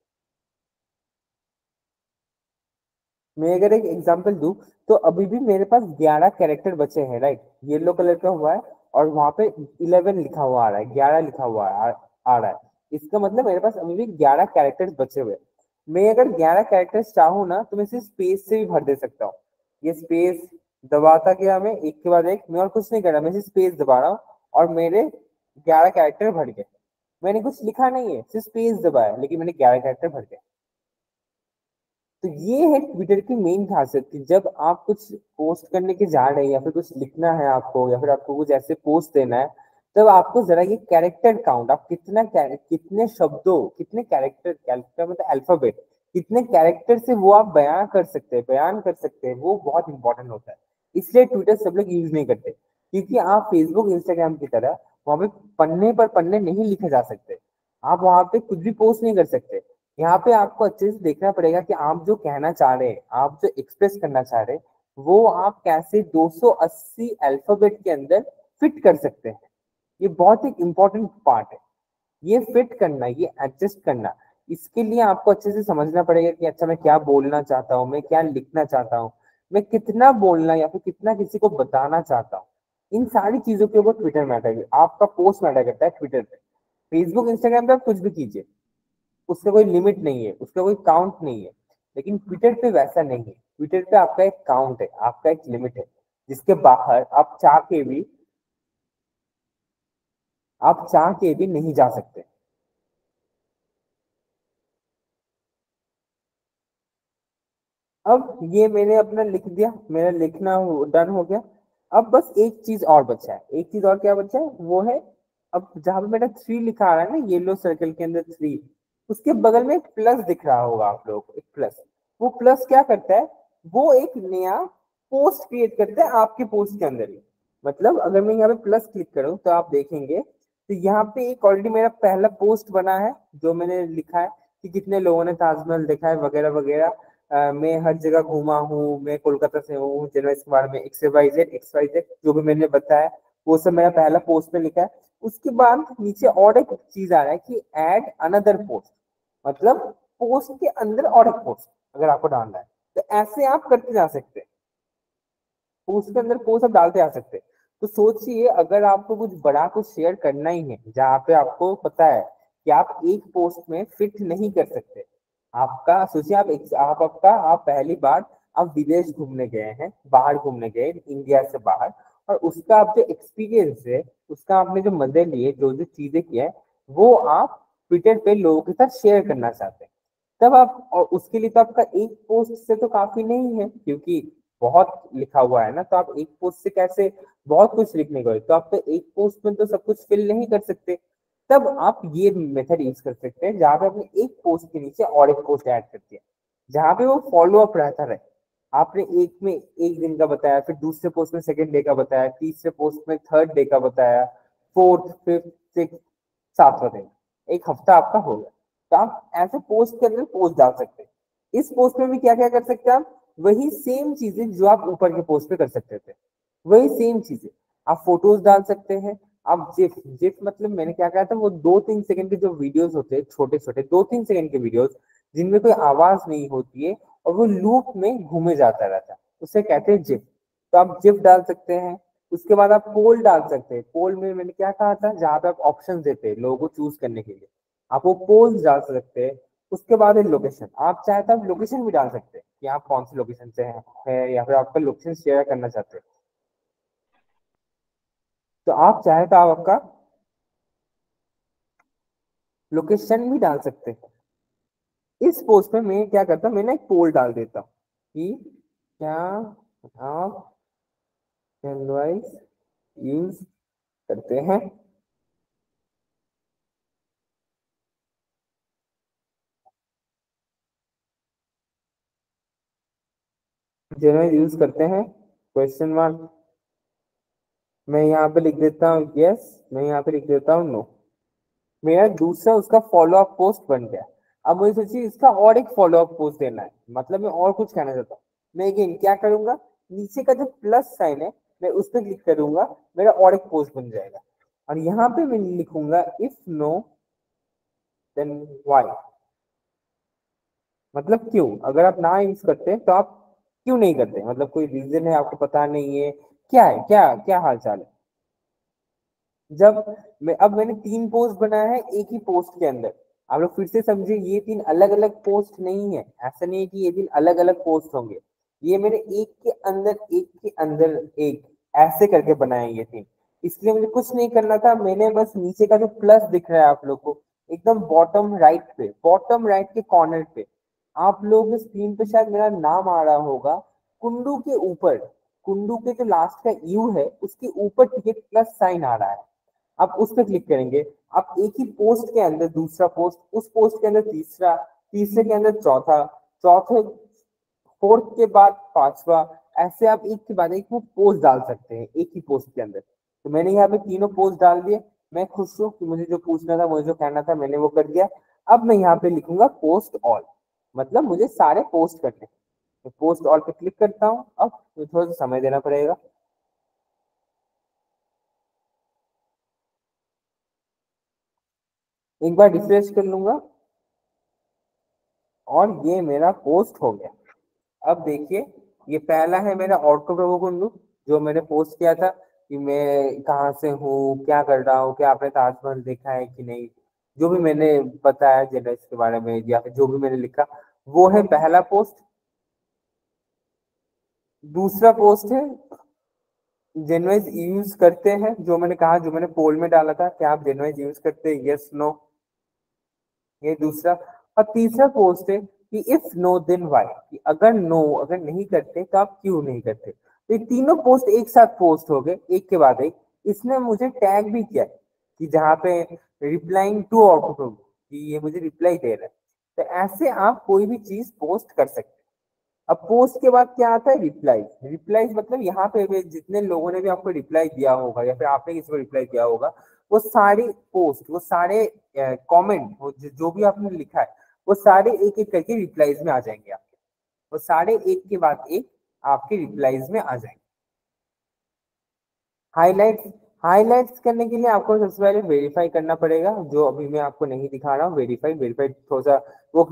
Speaker 2: मैं अगर एक एग्जांपल दूं, तो अभी भी मेरे पास 11 कैरेक्टर बचे हैं, राइट? येलो कलर का हुआ है और वहां पे 11 लिखा हुआ आ रहा है, 11 लिखा हुआ आ रहा है। इसका मतलब मेरे पास अभी भी 11 कैरेक्टर्स बचे हुए हैं। मैं अगर 11 कैरेक्टर्स चाहूँ ना, तो मैं सिर्फ स्पेस से भी भर दे सकता हूँ। ये स्पेस दबाता गया, मैं एक के बाद एक, मैं और कुछ नहीं कर रहा, मैं सिर्फ स्पेस दबा रहा हूँ और मेरे 11 कैरेक्टर भर गए। मैंने कुछ लिखा नहीं है, सिर्फ स्पेस दबाया, लेकिन मैंने 11 कैरेक्टर भर गए। तो ये है ट्विटर की मेन खासियत कि जब आप कुछ पोस्ट करने के जा रहे हैं, या फिर कुछ लिखना है आपको, या फिर आपको कुछ ऐसे पोस्ट देना है, तब आपको जरा ये कैरेक्टर काउंट, आप कितने शब्दों, कितने कैरेक्टर मतलब अल्फाबेट, कितने कैरेक्टर से वो आप बयान कर सकते हैं, वो बहुत इंपॉर्टेंट होता है। इसलिए ट्विटर सब लोग यूज नहीं करते, क्योंकि आप फेसबुक इंस्टाग्राम की तरह वहां पे पन्ने पर पन्ने नहीं लिखे जा सकते। आप वहां पे कुछ भी पोस्ट नहीं कर सकते। यहाँ पे आपको अच्छे से देखना पड़ेगा कि आप जो कहना चाह रहे हैं, आप जो एक्सप्रेस करना चाह रहे हैं, वो आप कैसे 280 अल्फाबेट के अंदर फिट कर सकते हैं। ये बहुत एक इंपॉर्टेंट पार्ट है, ये फिट करना, ये एडजस्ट करना। इसके लिए आपको अच्छे से समझना पड़ेगा कि अच्छा मैं क्या बोलना चाहता हूँ, मैं क्या लिखना चाहता हूँ, मैं कितना बोलना या फिर कितना किसी को बताना चाहता हूँ। इन सारी चीजों के ऊपर ट्विटर मैटर, आपका पोस्ट मैटर करता है ट्विटर पे। फेसबुक इंस्टाग्राम पे आप कुछ भी कीजिए, उसका कोई लिमिट नहीं है, उसका कोई काउंट नहीं है। लेकिन ट्विटर पे वैसा नहीं है। ट्विटर पे आपका एक काउंट है, आपका एक लिमिट है, जिसके बाहर आप चाह के भी नहीं जा सकते। अब ये मैंने अपना लिख दिया, मेरा लिखना डन हो गया। अब बस एक चीज और बचा है। एक चीज और क्या बचा है? वो है, अब जहां पे मेरा 3 लिखा आ रहा है ना, येलो सर्कल के अंदर 3, उसके बगल में एक प्लस दिख रहा होगा आप लोगों को, एक प्लस। वो प्लस क्या करता है? वो एक नया पोस्ट क्रिएट करता है आपके पोस्ट के अंदर ही। मतलब अगर मैं यहाँ पे प्लस क्लिक करूँ तो आप देखेंगे, तो यहाँ पे एक ऑलरेडी मेरा पहला पोस्ट बना है, जो मैंने लिखा है कि कितने लोगों ने ताजमहल देखा है वगैरह वगैरह। मैं हर जगह घूमा हूँ, मैं कोलकाता से हूँ, जनरल के बारे में एक्स वाई जेड जो भी मैंने बताया, वो सब मेरा पहला पोस्ट में लिखा है। उसके बाद नीचे और एक चीज आ रहा है कि ऐड अनदर पोस्ट, मतलब पोस्ट के अंदर और एक पोस्ट अगर आपको डालना है, तो ऐसे आप करते जा सकते हैं। पोस्ट के अंदर पोस्ट आप डालते आ सकते हैं। तो सोचिए अगर आपको कुछ बड़ा कुछ शेयर करना ही है जहाँ पे आपको पता है कि आप एक पोस्ट में फिट नहीं कर सकते, आपका सोचिए आप आपका आप पहली बार आप विदेश घूमने गए हैं, बाहर घूमने गए इंडिया से बाहर, और उसका आप जो एक्सपीरियंस है, उसका आपने जो मजे लिए, जो जो चीजें किया है, वो आप ट्विटर पे लोगों के साथ शेयर करना चाहते हैं। तब आप, और उसके लिए तो आपका एक पोस्ट से तो काफी नहीं है क्योंकि बहुत लिखा हुआ है ना, तो आप एक पोस्ट से कैसे बहुत कुछ लिखने गए, तो आप तो एक पोस्ट में तो सब कुछ फिल नहीं कर सकते। तब आप ये मेथड यूज कर सकते हैं जहां पे आपने एक पोस्ट के नीचे और एक पोस्ट ऐड कर दिया, जहां पे वो फॉलो अप रहता रहे। आपने एक में एक दिन का बताया, फिर दूसरे पोस्ट में सेकंड डे का बताया, तीसरे पोस्ट में थर्ड डे का बताया, फोर्थ फिफ्थ सिक्स सातवां दिन, एक हफ्ता आपका हो गया। तो आप ऐसे पोस्ट के अंदर पोस्ट डाल सकते हैं। इस पोस्ट में भी क्या क्या कर सकते हैं आप, वही सेम चीजें जो आप ऊपर के पोस्ट पे कर सकते थे, वही सेम चीजें आप फोटोज डाल सकते हैं। आप जिफ जिफ मतलब मैंने क्या कहा था, वो 2-3 सेकंड के जो वीडियोस होते हैं, छोटे छोटे 2-3 सेकंड के वीडियोस जिनमें कोई आवाज नहीं होती है और वो लूप में घूमे जाता रहता है, उसे कहते हैं जिफ। तो आप जिफ डाल सकते हैं। उसके बाद आप पोल डाल सकते हैं। पोल में मैंने क्या कहा था, जहां पे आप ऑप्शन देते हैं लोगों को चूज करने के लिए, आप वो पोल्स डाल सकते हैं। उसके बाद है लोकेशन, आप चाहे तो आप लोकेशन भी डाल सकते हैं कि आप कौन सी लोकेशन से है या फिर आपका लोकेशन शेयर करना चाहते हैं। तो आप चाहे तो आप आपका लोकेशन भी डाल सकते हैं। इस पोस्ट में मैं क्या करता हूँ, मैं ना एक पोल डाल देता हूँ कि क्या आप कैनवाइस यूज करते हैं। जनरल यूज करते हैं, क्वेश्चन मार्क। मैं यहाँ पे लिख देता हूँ यस, मैं यहाँ पे लिख देता हूँ नो। मेरा दूसरा उसका फॉलो अप पोस्ट बन गया। अब मुझे सोचिए इसका और एक फॉलो अप पोस्ट देना है, मतलब मैं और कुछ कहना चाहता हूँ। मैं अगेन क्या करूंगा, नीचे का जो प्लस साइन है मैं उस पर क्लिक करूंगा, मेरा और एक पोस्ट बन जाएगा। और यहाँ पे मैं लिखूंगा इफ नो देन वाई, मतलब क्यों। अगर आप ना यूज करते तो आप क्यों नहीं करते, मतलब कोई रीजन है आपको पता नहीं है, क्या है, क्या क्या हाल चाल है। जब अब मैंने 3 पोस्ट बनाया है एक ही पोस्ट के अंदर। आप लोग फिर से समझिए, ये 3 अलग अलग पोस्ट नहीं है, ऐसा नहीं है कि ये 3 अलग अलग पोस्ट होंगे। ये मैंने एक के अंदर एक के अंदर एक ऐसे करके बनाए ये 3। इसलिए मुझे कुछ नहीं करना था, मैंने बस नीचे का जो प्लस दिख रहा है आप लोग को, एकदम बॉटम राइट पे, बॉटम राइट के कॉर्नर पे, आप लोग स्क्रीन पे शायद मेरा नाम आ रहा होगा, कुंडू के ऊपर, कुंडू के जो लास्ट का यू है उसके ऊपर ठीक प्लस साइन आ रहा है। आप उस पर क्लिक करेंगे, आप एक ही पोस्ट के अंदर दूसरा पोस्ट, उस पोस्ट के अंदर तीसरा, तीसरे के अंदर चौथा, चौथे फोर्थ के बाद पांचवा, ऐसे आप एक के बाद एक वो पोस्ट डाल सकते हैं एक ही पोस्ट के अंदर। तो मैंने यहाँ पे तीनों पोस्ट डाल दिए। मैं खुश हूँ कि मुझे जो पूछना था, मुझे जो कहना था, मैंने वो कर दिया। अब मैं यहाँ पे लिखूंगा पोस्ट ऑल, मतलब मुझे सारे पोस्ट करने हैं। मैं पोस्ट ऑल पे क्लिक करता हूँ। अब मुझे थोड़ा सा समय देना पड़ेगा। एक बार रिफ्रेश कर लूंगा और ये मेरा पोस्ट हो गया। अब देखिए, ये पहला है मेरा ऑटो प्रभु कुंडू, जो मैंने पोस्ट किया था कि मैं कहाँ से हूँ, क्या कर रहा हूँ, क्या आपने ताजमहल देखा है कि नहीं, जो भी मैंने बताया जेनरस के बारे में या फिर जो भी मैंने लिखा, वो है पहला पोस्ट। दूसरा पोस्ट है जेनवाइज यूज करते हैं, जो मैंने कहा, जो मैंने पोल में डाला था, क्या आप जेनवाइज यूज करते हैं, यस नो, ये दूसरा। और तीसरा पोस्ट है कि इफ नो देन व्हाई, कि अगर नो, अगर नहीं करते तो आप क्यों नहीं करते। तो ये तीनों पोस्ट एक साथ पोस्ट हो गए एक के बाद एक। इसने मुझे टैग भी किया कि जहाँ पे रिप्लाइंग टू ऑटो, कि ये मुझे रिप्लाई दे रहा है। तो ऐसे आप कोई भी चीज पोस्ट कर सकते हैं। अब पोस्ट के बाद क्या आता है, रिप्लाई। रिप्लाई मतलब यहाँ पे भी जितने लोगों ने भी आपको रिप्लाई दिया होगा या फिर आपने किसी को रिप्लाई दिया होगा, वो सारी पोस्ट, वो सारे कमेंट, वो जो भी आपने लिखा है, वो सारे एक एक करके रिप्लाईज में आ जाएंगे आपके। वो सारे एक के बाद एक आपके रिप्लाईज में आ जाएंगे। हाईलाइट्स, हाईलाइट्स करने के लिए आपको सबसे पहले वेरीफाई करना पड़ेगा, जो अभी मैं आपको नहीं दिखा रहा हूँ। वेरीफाई, वेरीफाई थोड़ा सा वो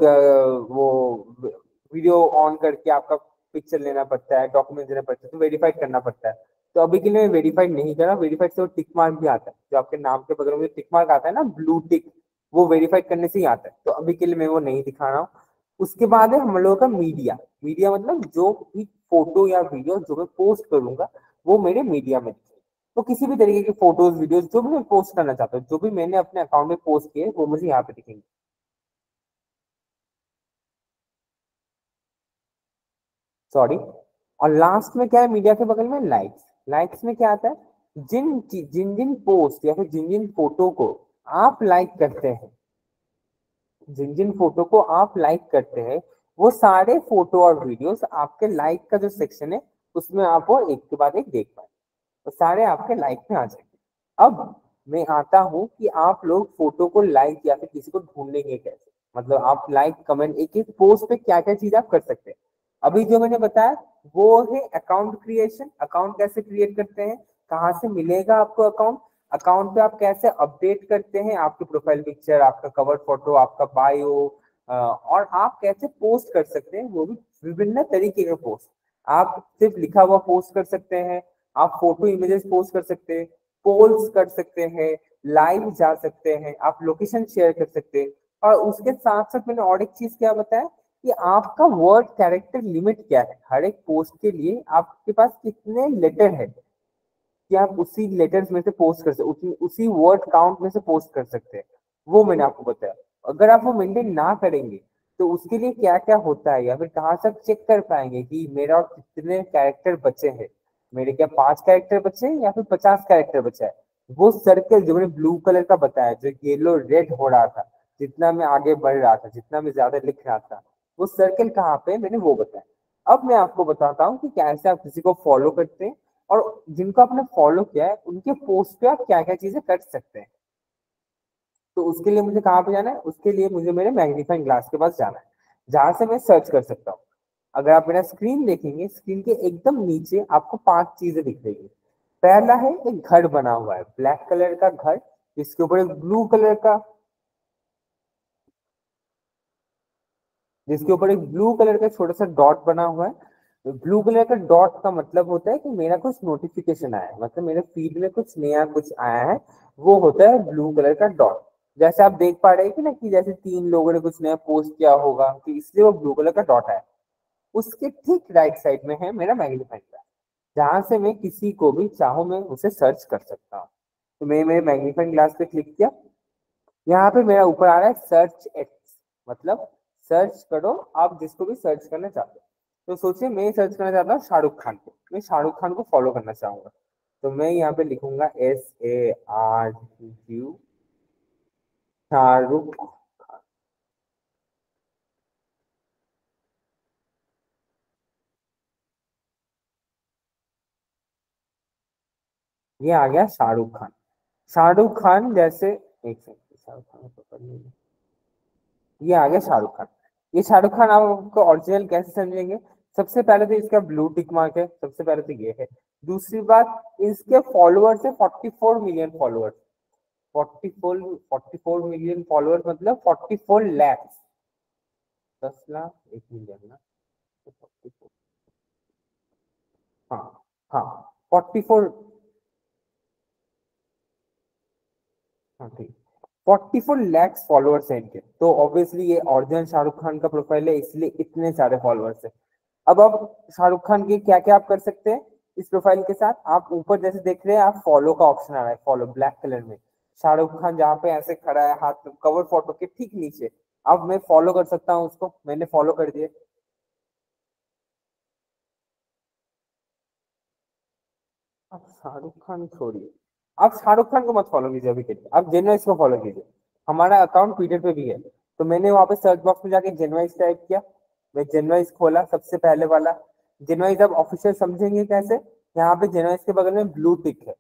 Speaker 2: वीडियो ऑन करके आपका पिक्चर लेना पड़ता है, डॉक्यूमेंट देना पड़ता है, तो वेरीफाई करना पड़ता है। तो अभी के लिए मैं वेरीफाइड नहीं कर रहा। वेरीफाइड से वो टिक मार्क भी आता है, जो आपके नाम के बगल में टिक मार्क आता है ना, ब्लू टिक, वो वेरीफाइड करने से ही आता है। तो अभी के लिए मैं वो नहीं दिखा रहा हूँ। उसके बाद है हम लोगों का मीडिया। मीडिया मतलब जो भी फोटो या वीडियो जो मैं पोस्ट करूंगा वो मेरे मीडिया में दिखे। तो किसी भी तरीके की फोटोज वीडियोज जो भी मैं पोस्ट करना चाहता हूँ, जो भी मैंने अपने अकाउंट में पोस्ट किए, वो मुझे यहाँ पे दिखेंगे। सॉरी। और लास्ट में क्या है मीडिया के बगल में? लाइक्स। लाइक्स में क्या आता है? जिन जिन जिन पोस्ट या फिर जिन जिन फोटो को आप लाइक करते हैं, जिन जिन फोटो को आप लाइक करते हैं, वो सारे फोटो और वीडियोस आपके लाइक का जो सेक्शन है उसमें आप वो एक के बाद एक देख पाए, तो सारे आपके लाइक में आ जाएंगे। अब मैं आता हूँ कि आप लोग फोटो को लाइक या फिर किसी को ढूंढेंगे कैसे, मतलब आप लाइक कमेंट एक एक पोस्ट पे क्या क्या चीज आप कर सकते हैं। अभी जो मैंने बताया वो है अकाउंट क्रिएशन। अकाउंट कैसे क्रिएट करते हैं, कहाँ से मिलेगा आपको अकाउंट, अकाउंट पे आप कैसे अपडेट करते हैं आपकी प्रोफाइल पिक्चर, आपका कवर फोटो, आपका बायो, और आप कैसे पोस्ट कर सकते हैं, वो भी विभिन्न तरीके के पोस्ट। आप सिर्फ लिखा हुआ पोस्ट कर सकते हैं, आप फोटो इमेजेस पोस्ट कर सकते हैं, पोल्स कर सकते हैं, लाइव जा सकते हैं, आप लोकेशन शेयर कर सकते हैं। और उसके साथ साथ मैंने और एक चीज क्या बताया कि आपका वर्ड कैरेक्टर लिमिट क्या है। हर एक पोस्ट के लिए आपके पास कितने लेटर है कि आप उसी लेटर्स में से पोस्ट कर सकते, उसी वर्ड काउंट में से पोस्ट कर सकते हैं, वो मैंने आपको बताया। अगर आप वो मेंटेन ना करेंगे तो उसके लिए क्या क्या होता है, या फिर कहाँ से आप चेक कर पाएंगे कि मेरा और कितने कैरेक्टर बचे हैं, मेरे क्या 5 कैरेक्टर बचे हैं या फिर 50 कैरेक्टर बचा है। वो सर्कल जो मैंने ब्लू कलर का बताया, जो येलो रेड हो रहा था, जितना मैं आगे बढ़ रहा था, जितना मैं ज्यादा लिख रहा था, वो सर्कल कहाँ पे, मैंने वो बताया। अब मैं आपको बताता हूँ कि कैसे आप किसी को फॉलो करते हैं, और जिनको आपने फॉलो किया है उनके पोस्ट पे आप क्या क्या चीजें कर सकते हैं। तो उसके लिए मुझे कहाँ पे जाना है, उसके लिए मुझे मेरे मैग्नीफाइंग ग्लास के पास जाना है, जहां से मैं सर्च कर सकता हूँ। अगर आप मेरा स्क्रीन देखेंगे, स्क्रीन के एकदम नीचे आपको 5 चीजें दिख रही है। पहला है एक घर बना हुआ है, ब्लैक कलर का घर, जिसके ऊपर एक ब्लू कलर का, जिसके ऊपर एक ब्लू कलर का छोटा सा डॉट बना हुआ है। ब्लू कलर का डॉट का मतलब होता है कि मेरा कुछ नोटिफिकेशन आया है, मतलब मेरे फीड में कुछ नया कुछ आया है, वो होता है ब्लू कलर का डॉट। जैसे आप देख पा रहे हैं कि ना, कि जैसे 3 लोगों ने कुछ नया पोस्ट किया होगा, कि इसलिए वो ब्लू कलर का डॉट आया। उसके ठीक राइट साइड में है मेरा मैग्नीफाइंग ग्लास, जहां से मैं किसी को भी चाहूं मैं उसे सर्च कर सकता हूँ। तो मैं मेरे मैग्नीफाइंग ग्लास पे क्लिक किया, यहाँ पे मेरा ऊपर आ रहा है सर्च एक्स, मतलब सर्च करो आप जिसको भी सर्च करना चाहते हो। तो सोचिए मैं सर्च करना चाहता हूँ शाहरुख खान को, मैं शाहरुख खान को फॉलो करना चाहूंगा। तो मैं यहाँ पे लिखूंगा SARU, शाहरुख खान। ये आ गया शाहरुख खान। शाहरुख खान जैसे, एक सेकंड, शाहरुख खान को पकड़ लीजिए। ये आ गया शाहरुख खान। ये शाहरुख खान आप आपको ओरिजिनल कैसे समझेंगे? सबसे पहले तो इसका ब्लू टिक मार्क है, सबसे पहले तो ये है। दूसरी बात, इसके फॉलोअर्स है 44 मिलियन फॉलोअर्स। 44 मिलियन फॉलोअर्स मतलब 44 लाख, 10 लाख 1 मिलियन ना, तो 44, हाँ हाँ 44, हाँ ठीक, 44 लैक्स फॉलोअर्स हैं इनके। तो ऑब्वियसली ये ओरिजिनल शाहरुख खान का प्रोफाइल है, इसलिए इतने सारे फॉलोअर्स है। अब आप शाहरुख खान के क्या क्या आप कर सकते हैं इस प्रोफाइल के साथ? आप ऊपर जैसे देख रहे हैं, आप फॉलो का ऑप्शन आ रहा है, फॉलो ब्लैक कलर में, शाहरुख खान जहाँ पे ऐसे खड़ा है हाथ कवर फोटो के ठीक नीचे। अब मैं फॉलो कर सकता हूँ उसको, मैंने फॉलो कर दिया। अब शाहरुख खान छोड़िए, आप शाहरुख खान को मत फॉलो कीजिए अभी के लिए, आप जेनवाइज को फॉलो कीजिए। हमारा अकाउंट ट्विटर पे भी है। तो मैंने वहां पे सर्च बॉक्स में जाके जेनवाइज टाइप किया, मैं जेनवाइज खोला, सबसे पहले वाला जेनवाइज। अब ऑफिशियल समझेंगे कैसे, यहाँ पे जेनवाइज के बगल में ब्लू टिक है,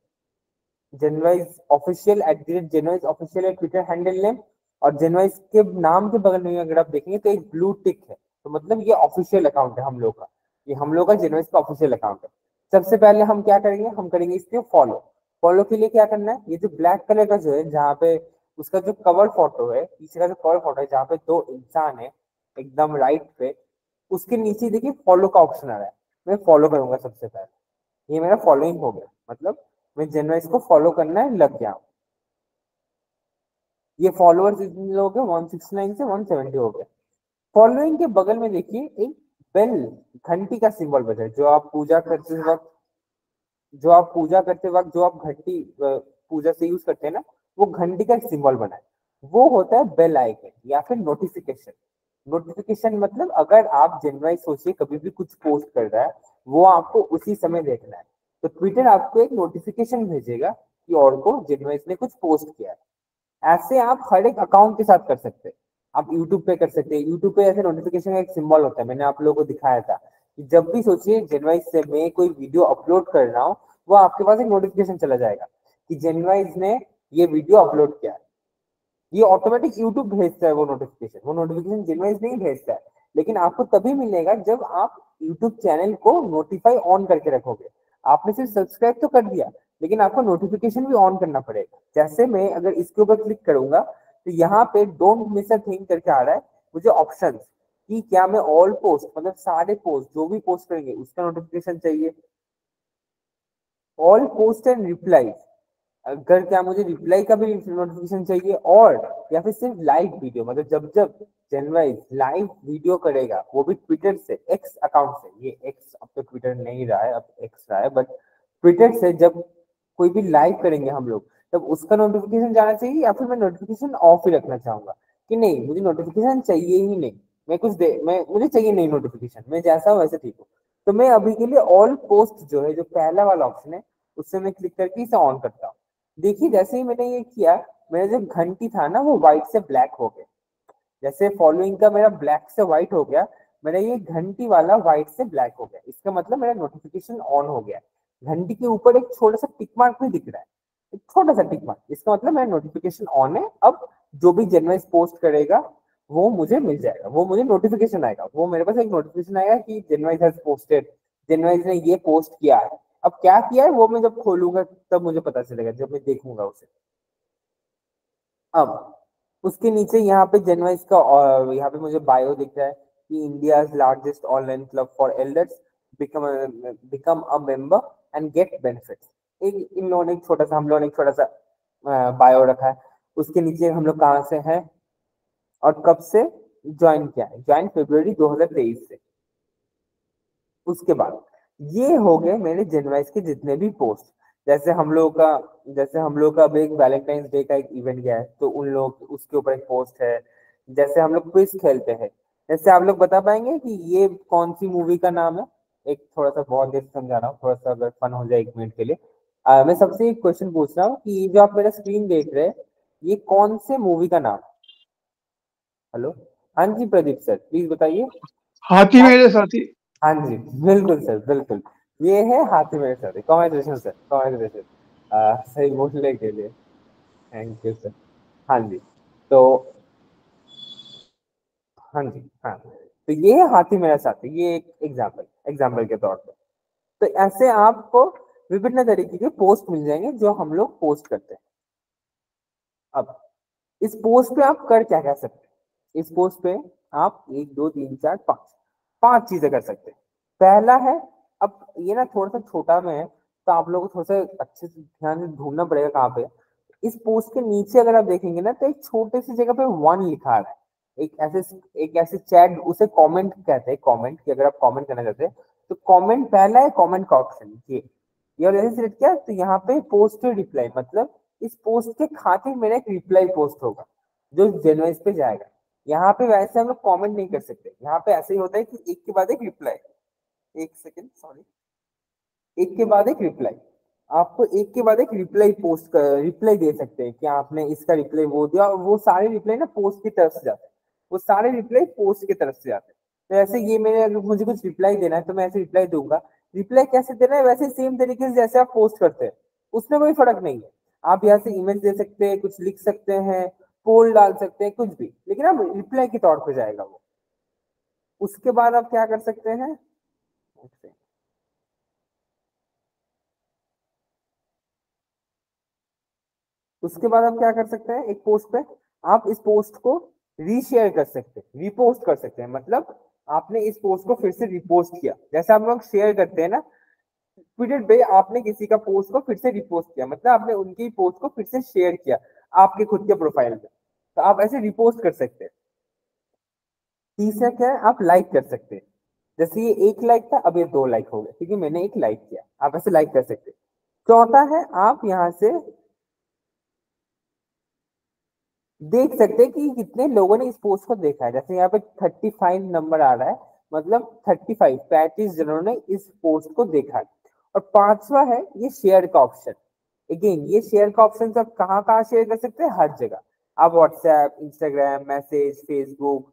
Speaker 2: जेनवाइज ऑफिशियल @जेनवाइज ऑफिशियल है ट्विटर हैंडल नेम। और जेनवाइज के नाम के बगल में अगर आप देखेंगे तो एक ब्लू टिक है, तो मतलब ये ऑफिशियल अकाउंट है हम लोग का, ये हम लोग का जेनवाइज का ऑफिशियल अकाउंट है। सबसे पहले हम क्या करेंगे, हम करेंगे इसके फॉलो। फॉलो के लिए क्या करना है, ये जो ब्लैक कलर का जो है, जहाँ पे उसका जो कवर फोटो है, पीछे का जो कवर फोटो है जहाँ पे 2 इंसान है एकदम राइट पे, उसके नीचे देखिए फॉलो का ऑप्शन आ रहा है, मैं फॉलो करूंगा सबसे पहले। ये मेरा फॉलोइंग हो गया, मतलब मैं जनवाइज को फॉलो करना लग गया हूँ। ये फॉलोअर्स इतने लोग हैं 169 से 170 हो गए। फॉलोइंग के बगल में देखिए एक बेल, घंटी का सिंबल बचा है। जो आप पूजा करते वक्त जो आप घंटी पूजा से यूज करते हैं ना, वो घंटी का एक सिंबल बना है, वो होता है बेल आइकन या फिर नोटिफिकेशन। नोटिफिकेशन मतलब अगर आप जनवरी सोचिए कभी भी कुछ पोस्ट कर रहा है, वो आपको उसी समय देखना है, तो ट्विटर आपको एक नोटिफिकेशन भेजेगा कि और को जनवरी ने कुछ पोस्ट किया है। ऐसे आप हर एक अकाउंट के साथ कर सकते हैं। आप यूट्यूब पे कर सकते हैं, यूट्यूब पे ऐसे नोटिफिकेशन का एक सिंबल होता है, मैंने आप लोगों को दिखाया था कि जब भी सोचिए जनवरी से मैं कोई वीडियो अपलोड कर रहा हूँ, वो आपके पास एक नोटिफिकेशन चला जाएगा कि जनवरी ने ये वीडियो अपलोड किया है। ये ऑटोमेटिक यूट्यूब भेजता है वो नोटिफिकेशन जनवरी नहीं भेजता है, लेकिन आपको तभी मिलेगा जब आप यूट्यूब चैनल को नोटिफाई ऑन करके रखोगे। आपने सिर्फ सब्सक्राइब तो कर दिया, लेकिन आपको नोटिफिकेशन भी ऑन करना पड़ेगा। जैसे मैं अगर इसके ऊपर क्लिक करूंगा तो यहाँ पे डोंट मिस अ थिंग करके आ रहा है मुझे ऑप्शन कि क्या मैं ऑल पोस्ट मतलब सारे पोस्ट जो भी पोस्ट करेंगे उसका नोटिफिकेशन चाहिए, ऑल पोस्ट एंड रिप्लाई, अगर क्या मुझे रिप्लाई का भी नोटिफिकेशन चाहिए, और या फिर सिर्फ लाइव वीडियो, मतलब जब जब जनवरी लाइव वीडियो करेगा वो भी ट्विटर से एक्स अकाउंट से, ये एक्स अब तो ट्विटर नहीं रहा है, अब एक्स रहा है, बट ट्विटर से जब कोई भी लाइव करेंगे हम लोग तब उसका नोटिफिकेशन जाना चाहिए, या फिर मैं नोटिफिकेशन ऑफ ही रखना चाहूंगा कि नहीं मुझे नोटिफिकेशन चाहिए ही नहीं, मैं मुझे चाहिए नहीं नोटिफिकेशन, मैं जैसा हूँ वैसे ठीक हूँ। तो मैं अभी के लिए ऑल पोस्ट जो है, जो पहला वाला ऑप्शन है, उससे मैं क्लिक करके इसे ऑन करता हूँ। देखिए जैसे ही मैंने ये किया, मेरा जो घंटी था ना वो व्हाइट से ब्लैक हो गया। जैसे फॉलोइंग का मेरा ब्लैक से व्हाइट हो गया, मेरा ये घंटी वाला व्हाइट से ब्लैक हो गया, इसका मतलब मेरा नोटिफिकेशन ऑन हो गया। घंटी के ऊपर एक छोटा सा टिक मार्क भी दिख रहा है, एक छोटा सा टिक मार्क, इसका मतलब मेरा नोटिफिकेशन ऑन है। अब जो भी जनवरी पोस्ट करेगा वो मुझे मिल जाएगा, वो मुझे नोटिफिकेशन आएगा, वो मेरे पास एक नोटिफिकेशन आएगा कि जनवरी हैज पोस्टेड, जनवरी ने ये पोस्ट किया है। अब क्या किया है वो मैं जब खोलूंगा तब मुझे पता चलेगा, जब मैं देखूंगा उसे। अब उसके नीचे यहाँ पे जनवरी का यहाँ पे मुझे बायो दिख रहा है कि India largest online club for elders, become a member and get benefits. एक इन लोगों ने एक छोटा सा हम लोगों ने एक छोटा सा बायो रखा है। उसके नीचे हम लोग कहाँ से हैं और कब से ज्वाइन किया है, ज्वाइन फरवरी 2023 से। उसके बाद ये हो गए मेरे जनवरी के जितने भी पोस्ट। जैसे हम लोग का अब एक वैलेंटाइंस डे का एक इवेंट गया है, तो उन लोग उसके ऊपर एक पोस्ट है। जैसे हम लोग क्विज खेलते हैं, जैसे आप लोग बता पाएंगे कि ये कौन सी मूवी का नाम है। एक थोड़ा सा बहुत देर से समझा रहा हूँ, थोड़ा सा अगर फन हो जाए 1 मिनट के लिए। मैं सबसे एक क्वेश्चन पूछ रहा हूँ कि ये जो आप मेरा स्क्रीन देख रहे हैं, ये कौन से मूवी का नाम है? हेलो, हाँ जी प्रदीप सर प्लीज बताइए।
Speaker 4: हाथी मेरे साथी।
Speaker 2: हाँ जी बिल्कुल सर, बिल्कुल ये है हाथी मेरे साथ। कॉन्ग्रेचुलेशन सर, कॉन्ग्रेचुलेशन सही बोलने के लिए, थैंक यू सर। हाँ जी, तो हाँ जी, हाँ तो ये है हाथी मेरा साथी, ये एक एग्जाम्पल के तौर पर। तो ऐसे आपको विभिन्न तरीके के पोस्ट मिल जाएंगे जो हम लोग पोस्ट करते हैं। अब इस पोस्ट पे आप कर क्या सकते हैं, इस पोस्ट पे आप 1 2 3 4 5 5 चीजें कर सकते हैं। पहला है, अब ये ना थोड़ा सा छोटा में है, तो आप लोगों को थोड़ा सा अच्छे से ध्यान से ढूंढना पड़ेगा कहाँ पे। इस पोस्ट के नीचे अगर आप देखेंगे ना, तो एक छोटे सी जगह पे 1 लिखा रहा है। एक ऐसे चैट, उसे कमेंट कहते हैं, कमेंट कि अगर आप कमेंट करना चाहते हैं तो कमेंट पहला है, कमेंट का ऑप्शन ये और जैसे सिलेक्ट किया तो यहाँ पे पोस्ट रिप्लाई, मतलब इस पोस्ट के खातिर मेरा एक रिप्लाई पोस्ट होगा जो जनवरी पे जाएगा। यहाँ पे वैसे हम लोग कमेंट नहीं कर सकते, यहाँ पे ऐसे ही होता है कि एक के बाद एक रिप्लाई, एक सेकेंड सॉरी, एक के बाद एक रिप्लाई, आपको एक के बाद एक रिप्लाई पोस्ट कर रिप्लाई दे सकते हैं कि आपने इसका रिप्लाई वो दिया, और वो सारे रिप्लाई ना पोस्ट की तरफ से जाते हैं, वो सारे रिप्लाई पोस्ट की तरफ से जाते हैं। तो ऐसे ये मेरे अगर मुझे कुछ रिप्लाई देना है तो मैं ऐसे रिप्लाई दूंगा। रिप्लाई कैसे देना है, वैसे सेम तरीके से जैसे आप पोस्ट करते हैं, उसमें कोई फर्क नहीं है। आप यहाँ से इमेज दे सकते हैं, कुछ लिख सकते हैं, पोल डाल सकते हैं, कुछ भी, लेकिन आप रिप्लाई के तौर पर जाएगा वो। उसके बाद आप क्या कर सकते हैं, उसके बाद आप क्या कर सकते हैं, एक पोस्ट पे आप इस पोस्ट को रीशेयर कर सकते हैं, रिपोस्ट कर सकते हैं। मतलब आपने इस पोस्ट को फिर से रिपोस्ट किया, जैसे आप लोग शेयर करते हैं ना, ट्विटर पे आपने किसी का पोस्ट को फिर से रिपोस्ट किया, मतलब आपने उनकी पोस्ट को फिर से शेयर किया आपके खुद के प्रोफाइल पे, तो आप ऐसे रिपोस्ट कर सकते हैं। तीसरा क्या है, आप लाइक कर सकते हैं। जैसे ये 1 लाइक था, अब ये 2 लाइक हो गया क्योंकि मैंने 1 लाइक किया, आप ऐसे लाइक कर सकते हैं। चौथा है, आप यहाँ से देख सकते हैं कि कितने लोगों ने इस पोस्ट को देखा है। जैसे यहाँ पे 35 नंबर आ रहा है, मतलब 35 जनों ने इस पोस्ट को देखा है। और पांचवा है ये शेयर का ऑप्शन। अगेन ये शेयर का ऑप्शन आप कहाँ शेयर कर सकते हैं, हर जगह। आप WhatsApp, Instagram, message, Facebook,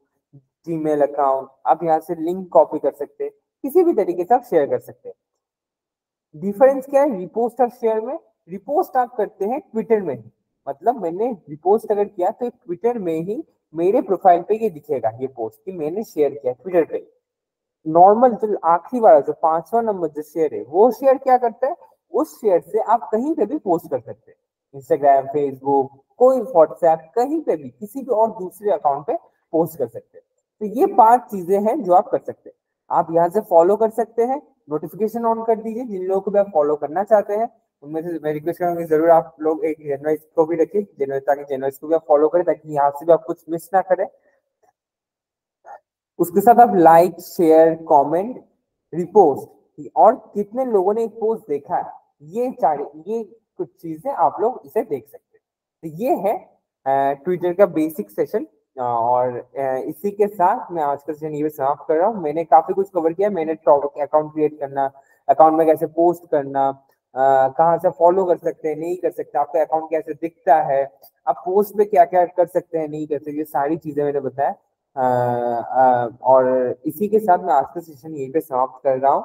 Speaker 2: Gmail account, आप यहाँ से लिंक कॉपी कर सकते हैं, किसी भी तरीके से आप शेयर कर सकते हैं। डिफरेंस क्या है रिपोस्ट और शेयर में? रिपोस्ट आप करते हैं ट्विटर में ही, मतलब मैंने रिपोस्ट अगर किया तो ट्विटर में ही मेरे प्रोफाइल पे ये दिखेगा, ये पोस्ट कि मैंने शेयर किया ट्विटर पे। नॉर्मल जो आखिरी वाला जो 5वां नंबर जो शेयर है, वो शेयर क्या करता है, उस शेयर से आप कहीं पे भी पोस्ट कर सकते हैं, इंस्टाग्राम, फेसबुक, कोई व्हाट्सएप, कहीं पे भी किसी भी और दूसरे अकाउंट पे पोस्ट कर सकते हैं। तो ये 5 चीजें हैं जो आप कर सकते हैं। आप यहाँ से फॉलो कर सकते हैं, नोटिफिकेशन ऑन कर दीजिए जिन लोगों को भी आप फॉलो करना चाहते हैं। उनमें से मैं रिक्वेस्ट करूंगी जरूर आप लोग एक जेनवाइज को भी रखिए, ताकि जेनवाइज को भी आप फॉलो करें, ताकि यहाँ से भी आप कुछ मिस ना करें। उसके साथ आप लाइक, शेयर, कमेंट, रिपोस्ट और कितने लोगों ने एक पोस्ट देखा है, ये कुछ चीजें आप लोग इसे देख सकते हैं। तो ये है ट्विटर का बेसिक सेशन। और इसी के साथ मैं आज का सेशन ये समाप्त कर रहा हूँ। मैंने काफी कुछ कवर किया। मैंने अकाउंट क्रिएट करना, अकाउंट में कैसे पोस्ट करना, कहाँ से फॉलो कर सकते हैं, नहीं कर सकते, आपका अकाउंट कैसे दिखता है, आप पोस्ट पे क्या क्या कर सकते हैं, नहीं कर सकते, ये सारी चीजें मैंने बताया। और इसी के साथ मैं आज का सेशन यहीं पे समाप्त कर रहा हूँ।